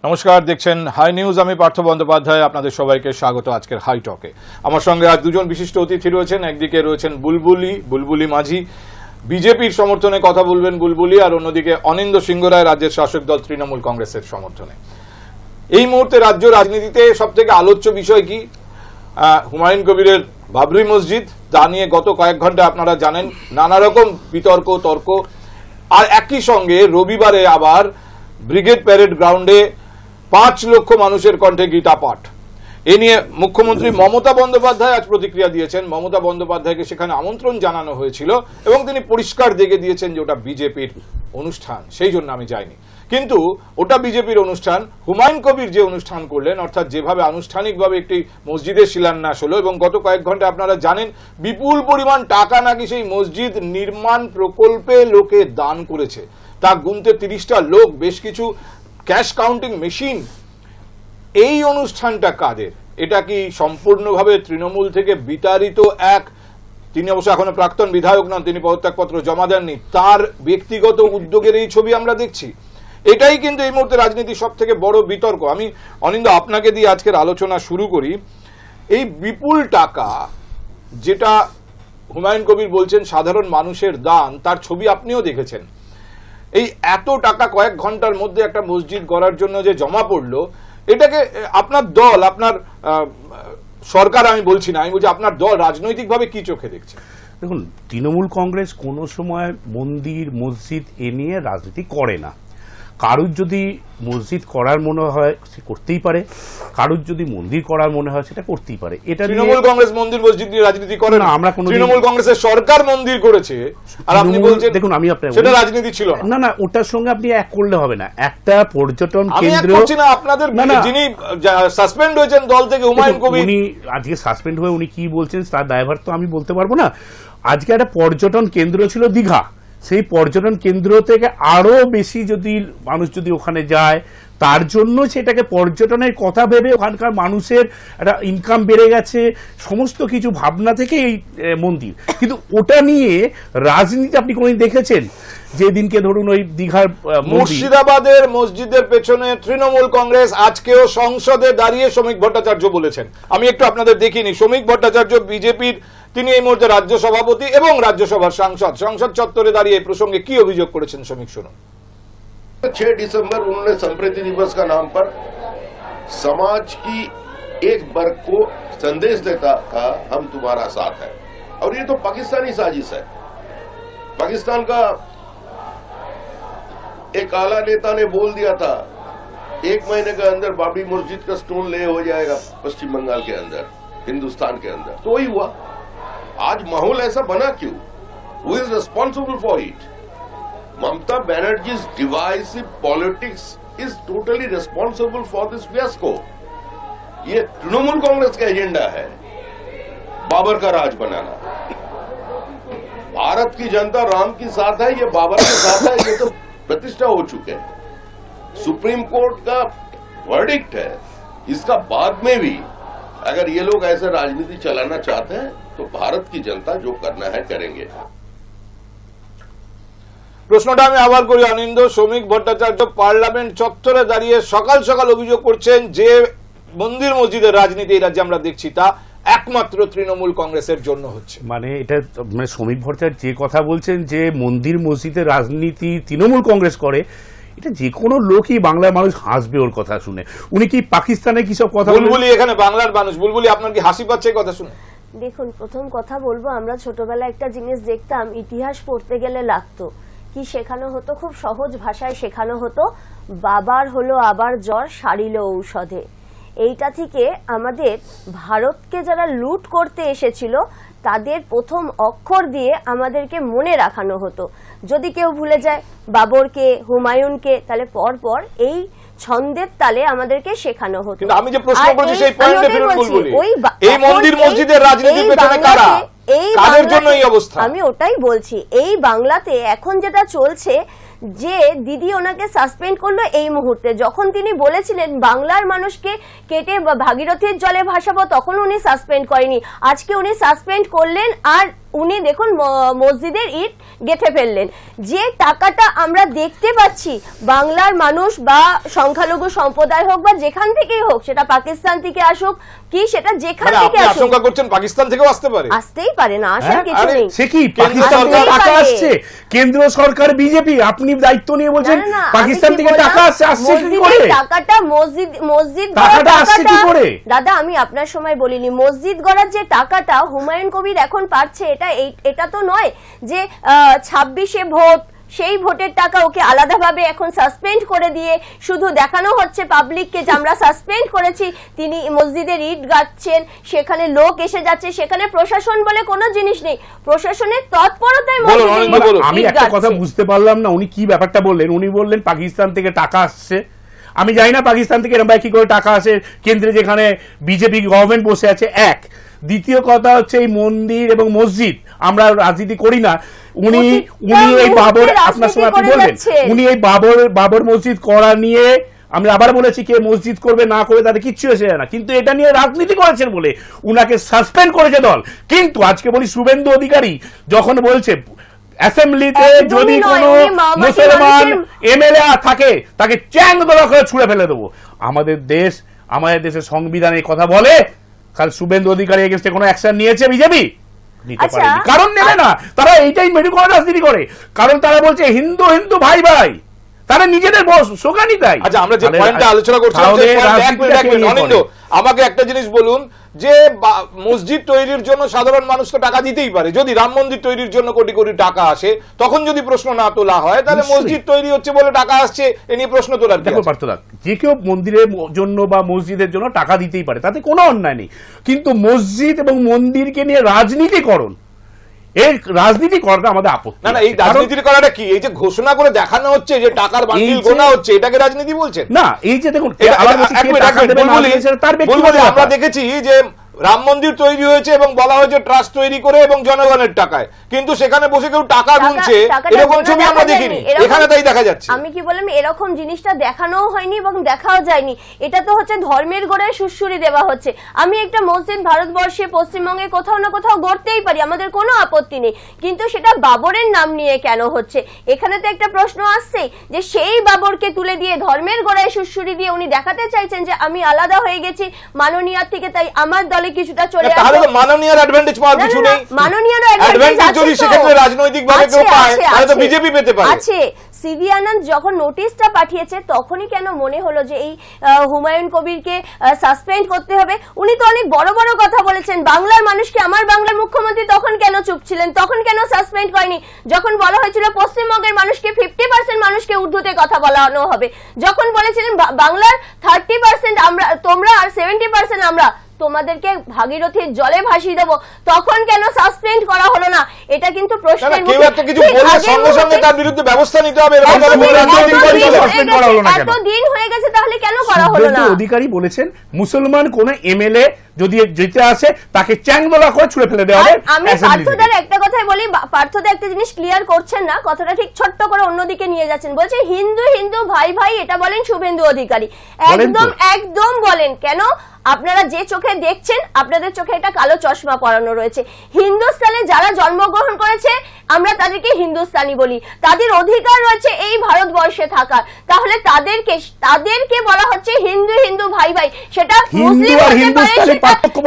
নমস্কার, দেখছেন high news. আমি পার্থ বন্দ্যোপাধ্যায়, আপনাদের সবাইকে স্বাগত আজকের হাই টকে। আমার সঙ্গে আজ দুজন বিশিষ্ট অতিথি রয়েছেন। একদিকে রয়েছেন বুলবুলি মাঝি, বিজেপির সমর্থনে কথা বলবেন বুলবুলি, আর অন্যদিকে অনিন্দ্য সিংহ রায়, রাজ্যের শাসক দল তৃণমূল কংগ্রেসের সমর্থনে। এই মুহূর্তে রাজ্য রাজনীতিতে সব থেকে আলোচ্য বিষয় কি? হুমায়ুন কবিরের বাবরি মসজিদ, তা নিয়ে গত কয়েক ঘন্টা আপনারা জানেন নানা রকম বিতর্ক তর্ক। আর একই সঙ্গে রবিবারে আবার ব্রিগেড প্যারেড গ্রাউন্ডে 5 লক্ষ মানুষের কণ্ঠে গীতা পাঠ। এ নিয়ে মুখ্যমন্ত্রী মমতা বন্দ্যোপাধ্যায় আজ প্রতিক্রিয়া দিয়েছেন। মমতা বন্দ্যোপাধ্যায়কে সেখানে আমন্ত্রণ জানানো হয়েছিল এবং তিনি পরিষ্কার দেখে দিয়েছেন যে ওটা বিজেপির অনুষ্ঠান, সেই জন্য আমি যাইনি। কিন্তু ওটা বিজেপির অনুষ্ঠান, হুমায়ুন কবির যে অনুষ্ঠান করলেন, অর্থাৎ যেভাবে আনুষ্ঠানিকভাবে একটি মসজিদের শিলান্যাস হলো, এবং গত কয়েক ঘন্টা আপনারা জানেন বিপুল পরিমাণ টাকা নাকি সেই মসজিদ নির্মাণ প্রকল্পে লোকে দান করেছে। তা গুনতে 30টা লোক, বেশ কিছু ক্যাশ কাউন্টিং মেশিন। এই অনুষ্ঠানটা কাদের? এটা কি সম্পূর্ণভাবে তৃণমূল থেকে বিতাড়িত এক, তিনি অবশ্য এখনো প্রাক্তন বিধায়ক নন, তিনি পদত্যাগপত্র জমা দেননি, তার ব্যক্তিগত উদ্যোগের এই ছবি আমরা দেখছি? এটাই কিন্তু এই মুহূর্তে রাজনীতির সব থেকে বড় বিতর্ক। আমি অনিন্দ আপনাকে দিয়ে আজকের আলোচনা শুরু করি। এই বিপুল টাকা যেটা হুমায়ুন কবির বলছেন সাধারণ মানুষের দান, তার ছবি আপনিও দেখেছেন। এই এত টাকা কয়েক ঘন্টার মধ্যে একটা মসজিদ গড়ার জন্য যে জমা পড়লো, এটাকে আপনার দল, আপনার সরকার, আমি বলছি না, আমি বলছি আপনার দল রাজনৈতিকভাবে কি চোখে দেখছে? দেখুন, তৃণমূল কংগ্রেস কোনো সময় মন্দির মসজিদ এ নিয়ে রাজনীতি করে না। কারুর যদি মসজিদ করার মনে হয় সে করতেই পারে, কারুর যদি মন্দির করার মনে হয় সেটা করতেই পারে। এটা তৃণমূল কংগ্রেস মন্দির মসজিদ নিয়ে রাজনীতি করে না। আমরা কোনো তৃণমূল কংগ্রেসের সরকার মন্দির করেছে, আর আপনি বলছেন দেখুন আমি আপনার সেটা রাজনীতি ছিল না। না, ওটার সঙ্গে আপনি এক করলে হবে না। একটা পর্যটন কেন্দ্র, না আপনাদের যিনি সাসপেন্ড হয়েছেন দল থেকে, হুমায়ুন কবির, উনি আজকে সাসপেন্ড হয়ে উনি কি বলছেন তার দায়ভার তো আমি বলতে পারবো না। আজকে একটা পর্যটন কেন্দ্র ছিল দীঘা, সেই পর্যটন কেন্দ্র থেকে আরো বেশি যদি মানুষ যদি ওখানে যায়, তার জন্য সেটাকে পর্যটনের কথা ভেবে ওখানকার মানুষের একটা ইনকাম বেড়ে গেছে, সমস্ত কিছু ভাবনা থেকে এই মন্দির। কিন্তু ওটা নিয়ে রাজনীতি আপনি কোনদিন দেখেছেন? যেদিনকে ধরুন ওই দীঘার মুর্শিদাবাদের মসজিদের পেছনে তৃণমূল কংগ্রেস আজকেও সংসদে দাঁড়িয়ে শ্রমিক ভট্টাচার্য বলেছেন। আমি একটু আপনাদের দেখিনি। শ্রমিক ভট্টাচার্য বিজেপির, তিনি এই মুহূর্তে রাজ্য সভাপতি এবং রাজ্যসভার সাংসদ। সংসদ চত্বরে দাঁড়িয়ে এই প্রসঙ্গে কি অভিযোগ করেছেন শ্রমিক, শুনুন। 6 दिसंबर उन्होंने संप्रीति दिवस का नाम पर समाज की एक वर्ग को संदेश देता था, हम तुम्हारा साथ है। और ये तो पाकिस्तानी साजिश है। पाकिस्तान का एक आला नेता ने बोल दिया था 1 महीने के अंदर बाबरी मस्जिद का स्टोन ले हो जाएगा पश्चिम बंगाल के अंदर, हिंदुस्तान के अंदर। तो वही हुआ। आज माहौल ऐसा बना क्यों? Who is responsible for it? Mamata Banerjee's divisive politics is totally responsible for this fiasco. ये तृणमूल कांग्रेस का एजेंडा है बाबर का राज बनाना। भारत की जनता राम के साथ है, ये बाबर के साथ है, ये तो प्रतिष्ठा हो चुके हैं। सुप्रीम कोर्ट का वर्डिक्ट है। इसका बाद में भी अगर ये लोग ऐसे राजनीति चलाना चाहते हैं तो भारत की जनता जो करना है करेंगे। প্রশ্নটা আমি আবার করি অনিন্দ। শ্রমিক ভট্টাচার্য পার্লামেন্ট চত্বরে দাঁড়িয়ে সকাল সকাল অভিযোগ করছেন যে মন্দির মসজিদের রাজনীতি এই রাজ্যে আমরা দেখছি তা একমাত্র তৃণমূল কংগ্রেসের জন্য হচ্ছে। মানে এটা মানে শ্রমিক ভট্টাচার্য যে কথা বলছেন যে মন্দির মসজিদের রাজনীতি তৃণমূল কংগ্রেস করে, এটা যে কোনো লোকই বাংলার মানুষ হাসবে ওর কথা শুনে। উনি কি পাকিস্তানে কি সব কথা বুলবুলি, এখানে বাংলার মানুষ, বুলবুলি আপনার কি হাসি পাচ্ছে কথা শুনে? দেখুন, প্রথম কথা বলবো, আমরা ছোটবেলায় একটা জিনিস দেখতাম, ইতিহাস পড়তে গেলে লাগতো কি শেখানো হতো, খুব সহজ ভাষায় শেখানো হতো, বাবার হলো আবার জ্বর সারিল ঔষধে। এইটা থেকে আমাদের ভারতকে যারা লুট করতে এসেছিল তাদের প্রথম অক্ষর দিয়ে আমাদেরকে মনে রাখানো হতো। যদি কেউ ভুলে যায় বাবরকে, হুমায়ুনকে, তাহলে পরপর এই ছন্দের তালে আমাদেরকে শেখানো হতো। কিন্তু আমি যে প্রশ্ন করছি সেই পয়েন্টে ফিরুন বুলবুলি, এই মন্দির মসজিদের রাজনীতির পেছনে কারা? কাদের জন্য এই অবস্থা? আমি ওটাই বলছি, এই বাংলাতে এখন যেটা চলছে যে দিদি ওনাকে সাসপেন্ড করলো এই মুহূর্তে, যখন তিনি বলেছিলেন বাংলার মানুষকে কেটে ভাগীরথীর জলে ভাসাবো তখন উনি সাসপেন্ড করেনি, আজকে উনি সাসপেন্ড করলেন আর উনি দেখুন মসজিদের ইট গেঁথে ফেললেন। যে টাকাটা আমরা দেখতে পাচ্ছি বাংলার মানুষ বা সংখ্যালঘু সম্প্রদায় হোক বা যেখান থেকেই হোক, সেটা পাকিস্তান থেকে আসুক কি সেটা যেখান থেকে আসুক, আশঙ্কা করছেন পাকিস্তান থেকেও আসতে পারে? আসতেই পারে না, আসার কিছু নেই। সে কি পাকিস্তান থেকে টাকা আসছে? কেন্দ্র সরকার বিজেপি, আপনি দায়িত্ব নিয়ে বলছেন পাকিস্তান থেকে টাকা আসছে, আসছে কি করে? টাকাটা মসজিদ টাকাটা আসছে কি করে? দাদা আমি আপনার সময় বলিনি, মসজিদ গড়ার যে টাকাটা হুমায়ুন কবির এখন পাচ্ছে, এটা তো নয় যে 26-এ ভোট, সেই ভোটের টাকা ওকে আলাদাভাবে এখন সাসপেন্ড করে দিয়ে শুধু দেখানো হচ্ছে পাবলিককে যে আমরা সাসপেন্ড করেছি, তিনি মসজিদের ইট গাঁথছেন, সেখানে লোক এসে যাচ্ছে, সেখানে প্রশাসন বলে কোনো জিনিস নেই, প্রশাসনের তৎপরতায় আমি একটা কথা বুঝতে পারলাম না, উনি কি ব্যাপারটা বললেন? উনি বললেন পাকিস্তান থেকে টাকা আসছে, আমি জানি না পাকিস্তান থেকে এরকম কি করে টাকা আসে কেন্দ্রে যেখানে বিজেপি গভর্নমেন্ট বসে আছে। এক, দ্বিতীয় কথা হচ্ছে এই মন্দির এবং মসজিদ আমরা রাজনীতি করি না, উনি এই বাবর, আপনার সময় আপনি বলবেন, উনি এই বাবর মসজিদ করা নিয়ে আমি আবার বলেছি কে মসজিদ করবে না করবে তাদের কিচ্ছু এসে যায় না, কিন্তু এটা নিয়ে রাজনীতি করেছেন বলে উনাকে সাসপেন্ড করেছে দল। কিন্তু আজকে বলি শুভেন্দু অধিকারী যখন বলছে অ্যাসেম্বলিতে যদি কোনো মুসলমান এমএলএ থাকে তাকে চ্যাং দলা করে ছুঁড়ে ফেলে দেবো, আমাদের দেশের সংবিধানে কথা বলে, কাল শুভেন্দু অধিকারী এগেইনস্টে কোনো অ্যাকশন নিয়েছে বিজেপি? নিতে পারেনি, কারণ নেবে না, তারা এইটাই মেরু করে রাজনীতি করে, কারণ তারা বলছে হিন্দু হিন্দু ভাই ভাই, তারা নিজেদের শোকানি তাই। আচ্ছা আমরা যে পয়েন্টটা আলোচনা করছিলাম, আমাকে একটা জিনিস বলুন যে মসজিদ তৈরির জন্য সাধারণ মানুষ তো টাকা দিতেই পারে, যদি রাম মন্দির তৈরির জন্য কোটি কোটি টাকা আসে তখন যদি প্রশ্ন না তোলা হয় তাহলে মসজিদ তৈরি হচ্ছে বলে টাকা আসছে এ নিয়ে প্রশ্ন তোলার দেখো পার্থদা, যে কেউ মন্দিরের জন্য বা মসজিদের জন্য টাকা দিতেই পারে, তাতে কোনো অন্যায় নেই, কিন্তু মসজিদ এবং মন্দিরকে নিয়ে রাজনীতিকরণ, এই রাজনীতি করাটা আমাদের আপত্তি। না না, এই রাজনীতি করাটা কি? এই যে ঘোষণা করে দেখানো হচ্ছে যে টাকার বান্ডিল গোনা হচ্ছে, এটাকে রাজনীতি বলছেন? না, এই যে দেখুন আমরা দেখেছি যে রাম মন্দির তৈরি হয়েছে এবং বলা হয়েছে ট্রাস্ট তৈরি করে এবং জনগণের টাকায়, কিন্তু সেখানে বসে কেউ টাকা গুনছে এরকম ছবি আমরা দেখিনি, এখানে তাই দেখা যাচ্ছে। আমি কি বললাম, এরকম জিনিসটা দেখানোও হয়নি এবং দেখাও যায়নি, এটা তো হচ্ছে ধর্মের গোড়ায় সুড়সুড়ি দেওয়া হচ্ছে। আমি একটা মসজিদ ভারতবর্ষে পশ্চিমবঙ্গে কোথাও না কোথাও গড়তেই পারি, আমাদের কোনো আপত্তি নেই, কিন্তু সেটা বাবরের নাম নিয়ে কেন হচ্ছে? এখানে তো একটা প্রশ্ন আসছে যে সেই বাবরকে তুলে দিয়ে ধর্মের গোড়ায় সুড়সুড়ি দিয়ে উনি দেখাতে চাইছেন যে আমি আলাদা হয়ে গেছি মাননীয়ার থেকে, তাই আমার দলে কিছুটা চলে আসে। তাহলে মাননীয়ার অ্যাডভান্টেজ পাওয়ার কিছু নেই, মাননীয়ার অ্যাডভান্টেজ যদি সেক্ষেত্রে রাজনৈতিকভাবে কেউ পায় তাহলে তো বিজেপি পেতে পারে। আছে, সিভি আনন্দ যখন নোটিশটা পাঠিয়েছে তখনই কেন মনে হলো যে এই হুমায়ুন কবিরকে সাসপেন্ড করতে হবে? উনি তো অনেক বড় বড় কথা বলেছেন, বাংলার মানুষকে, আমার বাংলার মুখ্যমন্ত্রী তখন কেন চুপ ছিলেন? তখন কেন সাসপেন্ড করেনি? যখন বলা হয়েছিল পশ্চিমবঙ্গের মানুষকে 50% মানুষকে উর্দুতে কথা বলানো হবে, যখন বলেছিলেন বাংলার 30% আমরা তোমরা আর 70% আমরা তোমাদেরকে ভাগীরথীর জলে ভাসিয়ে দেবো, তখন কেন সাসপেন্ড করা হলো না? এটা কিন্তু প্রশ্নের কেউ একটা কিছু বললে সঙ্গে সঙ্গে তার বিরুদ্ধে ব্যবস্থা নিতে হবে। এতদিন হয়ে গেছে, তাহলে কেন করা হলো না? অধিকারী বলেছেন মুসলমান কোন এমএলএ যদি যেতে আসে তাকে চ্যাংদোলা করে ছুঁড়ে ফেলে দেওয়া হবে। আমি পার্থদার একটা কথাই বলি, পার্থদা একটা জিনিস ক্লিয়ার করছেন না, কথাটা ঠিক ছোট্ট করে অন্যদিকে নিয়ে যাচ্ছেন। বলছে হিন্দু হিন্দু ভাই ভাই, এটা বলেন শুভেন্দু অধিকারী, একদম বলেন কেন? আপনারা যে চোখে দেখছেন, আপনাদের চোখে একটা কালো চশমা পরানো রয়েছে। হিন্দুস্তানে যারা জন্মগ্রহণ করেছে আমরা তাদেরকে হিন্দুস্তানি বলি, তাদের অধিকার রয়েছে এই ভারতবর্ষে থাকার, তাহলে তাদেরকে বলা হচ্ছে হিন্দু হিন্দু ভাই ভাই। সেটা মুসলিম হতে পারে,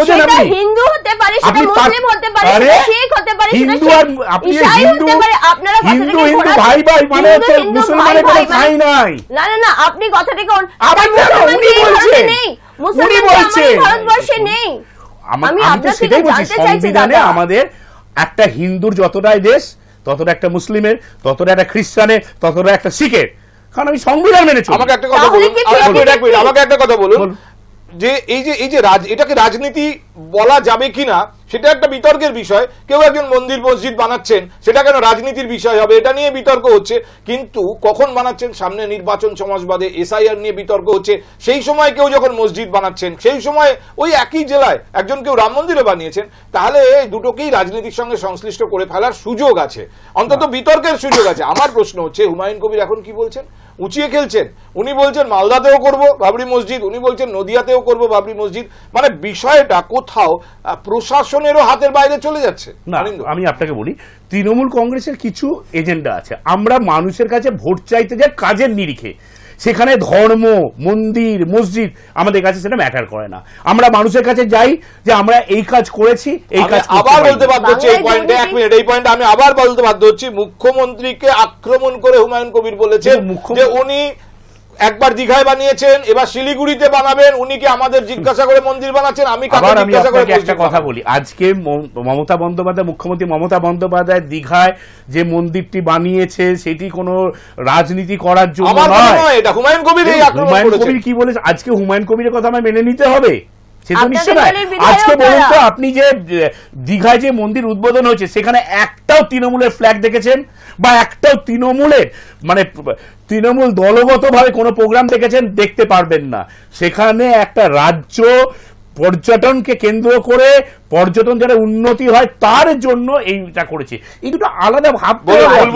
সেটা হিন্দু হতে পারে, সেটা মুসলিম হতে পারে, সেটা শিখ হতে পারে, সেটা ঈসাই হতে পারে। আপনারা হিন্দু হিন্দু ভাই ভাই মানে মুসলমানের কোনো ঠাঁই নাই। না না না, আপনি কথাটাকে নেই, উনি বলছে ভারতবর্ষে নেই। আমি সেটাই বলছি, সংবিধানে আমাদের একটা হিন্দুর যতটাই দেশ, ততটা একটা মুসলিমের, ততটা একটা খ্রিস্টানের, ততটা একটা শিখের, কারণ আমি সংবিধান মেনে চলি। আমাকে একটা কথা বলুন যে এই যে এটাকে রাজনীতি বলা যাবে কিনা সেটা একটা বিতর্কের বিষয়। কেউ একজন মন্দির মসজিদ বানাচ্ছেন, সেটা কেন রাজনীতির বিষয় হবে, এটা নিয়ে বিতর্ক হচ্ছে। কিন্তু কখন বানাচ্ছেন, সামনে নির্বাচন, সমাজবাদে এসআইআর নিয়ে বিতর্ক হচ্ছে, সেই সময় কেউ যখন মসজিদ বানাচ্ছেন, সেই সময় ওই একই জেলায় একজন কেউ রাম মন্দিরও বানিয়েছেন, তাহলে দুটোকেই রাজনীতির সঙ্গে সংশ্লিষ্ট করে ফেলার সুযোগ আছে, অন্তত বিতর্কের সুযোগ আছে। আমার প্রশ্ন হচ্ছে, হুমায়ুন কবির এখন কি বলছেন? উঁচিয়ে খেলছেন। উনি বলছেন মালদাতেও করব বাবরি মসজিদ, উনি বলছেন নদিয়াতেও করব বাবরি মসজিদ। মানে বিষয়টা কোথাও প্রশাসনেরও হাতের বাইরে চলে যাচ্ছে। না, আমি আপনাকে বলি, তৃণমূল কংগ্রেসের কিছু এজেন্ডা আছে। আমরা মানুষের কাছে ভোট চাইতে যাই কাজের নিরিখে, সেখানে ধর্ম, মন্দির, মসজিদ আমাদের কাছে সেটা ম্যাটার করে না। আমরা মানুষের কাছে যাই যে আমরা এই কাজ করেছি, এই কাজ আবার বলতে বাধ্য হচ্ছি এই পয়েন্টে, এক মিনিট, এই পয়েন্টে আমি আবার বলতে বাধ্য হচ্ছি, মুখ্যমন্ত্রীকে আক্রমণ করে হুমায়ুন কবির বলেছেন যে উনি একবার দীঘায় বানিয়েছেন, এবার শিলিগুড়িতে বানাবেন, উনি কি আমাদের জিজ্ঞাসা করে মন্দির বানাচ্ছেন? আমি জিজ্ঞাসা করে একটা কথা বলি, আজকে মমতা বন্দ্যোপাধ্যায়, মুখ্যমন্ত্রী মমতা বন্দ্যোপাধ্যায় দীঘায় যে মন্দিরটি বানিয়েছে সেটি কোনো রাজনীতি করার জন্য নয়। এটা হুমায়ুন কবির কি বলেছে? আজকে হুমায়ুন কবিরের কথা আমায় মেনে নিতে হবে? সে তো নিশ্চয় নয়। আজকে বলুন তো, আপনি যে দীঘায় যে মন্দির উদ্বোধন হয়েছে সেখানে একটাও তৃণমূলের ফ্ল্যাগ দেখেছেন, বা একটাও তৃণমূলের মানে তৃণমূল দলগতভাবে কোনো প্রোগ্রাম দেখেছেন? দেখতে পারবেন না। সেখানে একটা রাজ্য পর্যটনকে কেন্দ্র করে পর্যটন যারা উন্নতি হয় তার জন্য এইটা করেছে। এই দুটো আলাদা ভাবতে হবে।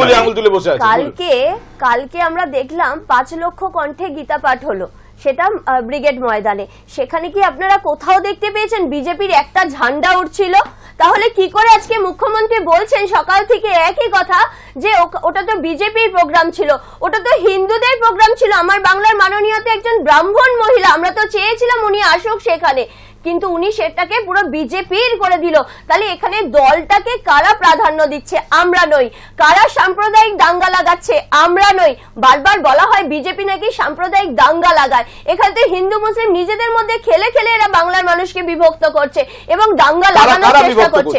কালকে আমরা দেখলাম 5 লক্ষ কণ্ঠে গীতা পাঠ হলো, সেটা ব্রিগেড ময়দানে। সেখানে কি আপনারা কোথাও দেখতে পেয়েছেন বিজেপির একটা ঝান্ডা উঠছিল? তাহলে কি করে আজকে মুখ্যমন্ত্রী বলছেন সকাল থেকে একই কথা যে ওটা তো বিজেপির প্রোগ্রাম ছিল, ওটা তো হিন্দুদের প্রোগ্রাম ছিল। আমার বাংলার মাননীয় একজন ব্রাহ্মণ মহিলা, আমরা তো চেয়েছিলাম উনি আসুক সেখানে, কিন্তু উনি সেটাকে পুরো বিজেপির করে দিল। তাহলে এখানে দলটাকে কারা প্রাধান্য দিচ্ছে? আমরা নই। কারা সাম্প্রদায়িক দাঙ্গা লাগাচ্ছে? আমরা নই। বারবার বলা হয় বিজেপি নাকি সাম্প্রদায়িক দাঙ্গা লাগায়। এখানে তো হিন্দু মুসলিম নিজেদের মধ্যে খেলে খেলে এরা বাংলার মানুষকে বিভক্ত করছে এবং দাঙ্গা লাগানোর চেষ্টা করছে।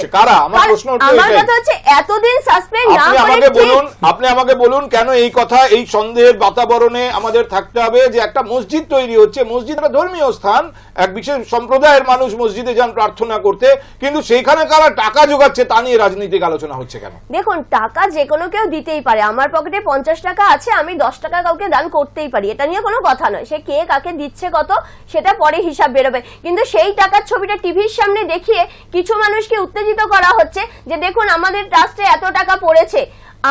আমার কথা হচ্ছে এতদিন সাসপেন্ড না করে আপনি আমাকে বলুন কেন এই কথা, এই সন্দেহের বাতাবরণে আমাদের থাকতে হবে যে একটা মসজিদ তৈরি হচ্ছে, মসজিদ একটা ধর্মীয় স্থান, এক বিশেষ সম্প্রদায়ের মানুষ মসজিদে যান প্রার্থনা করতে, কিন্তু সেখানে কারা টাকা জোগাচ্ছে তা নিয়ে রাজনৈতিক আলোচনা হচ্ছে কেন? দেখুন, টাকা যে কোনো কেউ দিতেই পারে। আমার পকেটে 50 টাকা আছে, আমি 10 টাকা কাউকে দান করতেই পারি, এটা নিয়ে কোনো কথা নয়। সে কে কাকে দিচ্ছে কত সেটা পরে হিসাব বেরোবে। কিন্তু সেই টাকার ছবিটা টিভির সামনে দেখিয়ে কিছু মানুষকে উত্তেজিত করা হচ্ছে যে দেখুন আমাদের ট্রাস্টে এত টাকা পড়েছে।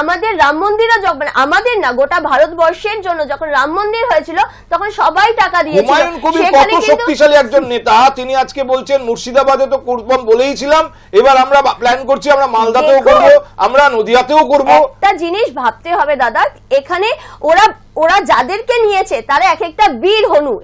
আমাদের রাম মন্দিরও যখন, আমাদের না গোটা ভারতবর্ষের জন্য যখন রাম মন্দির হয়েছিল তখন সবাই টাকা দিয়েছিল। হুমায়ুন কবির কত শক্তিশালী একজন নেতা, তিনি আজকে বলছেন মুর্শিদাবাদে তো করব বলেইছিলাম, এবার আমরা প্ল্যান করছি আমরা মালদাতেও করব, আমরা নদিয়াতেও করব। একটা জিনিস ভাবতে হবে দাদা, এখানে ওরা যাদেরকে নিয়েছে তারা এক একটা বীর হনু।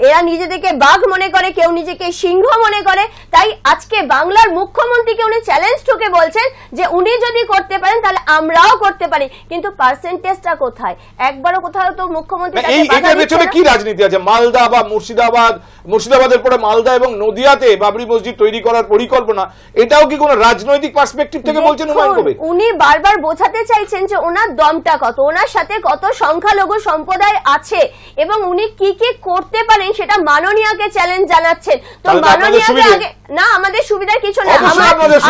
এরা নিজেদেরকে বাঘ মনে করে, কেউ নিজেকে সিংহ মনে করে। তাই আজকে বাংলার মুখ্যমন্ত্রীকে উনি চ্যালেঞ্জ ঠুকে বলছেন যে উনি যদি করতে পারেন তাহলে আমরাও করতে পারি, কিন্তু পার্সেন্টেজটা কোথায়? একবারও কোথাও তো মুখ্যমন্ত্রী কি রাজনীতি আছে? মালদা বা মুর্শিদাবাদের পরে মালদা এবং নদিয়াতে বাবরি মসজিদ তৈরি করার পরিকল্পনা, এটাও কি কোনো রাজনৈতিক পার্সপেক্টিভ থেকে বলছেন হুমায়ুন কবির? উনি বারবার বোঝাতে চাইছেন যে ওনার দমটা কত, ওনার সাথে কত সংখ্যালঘু সম্প্রদায় আছে এবং উনি কি কি করতে পারেন সেটা মাননীয়কে চ্যালেঞ্জ জানাচ্ছেন। তো মাননীয়কে আগে না, আমাদের সুবিধার কিছু না,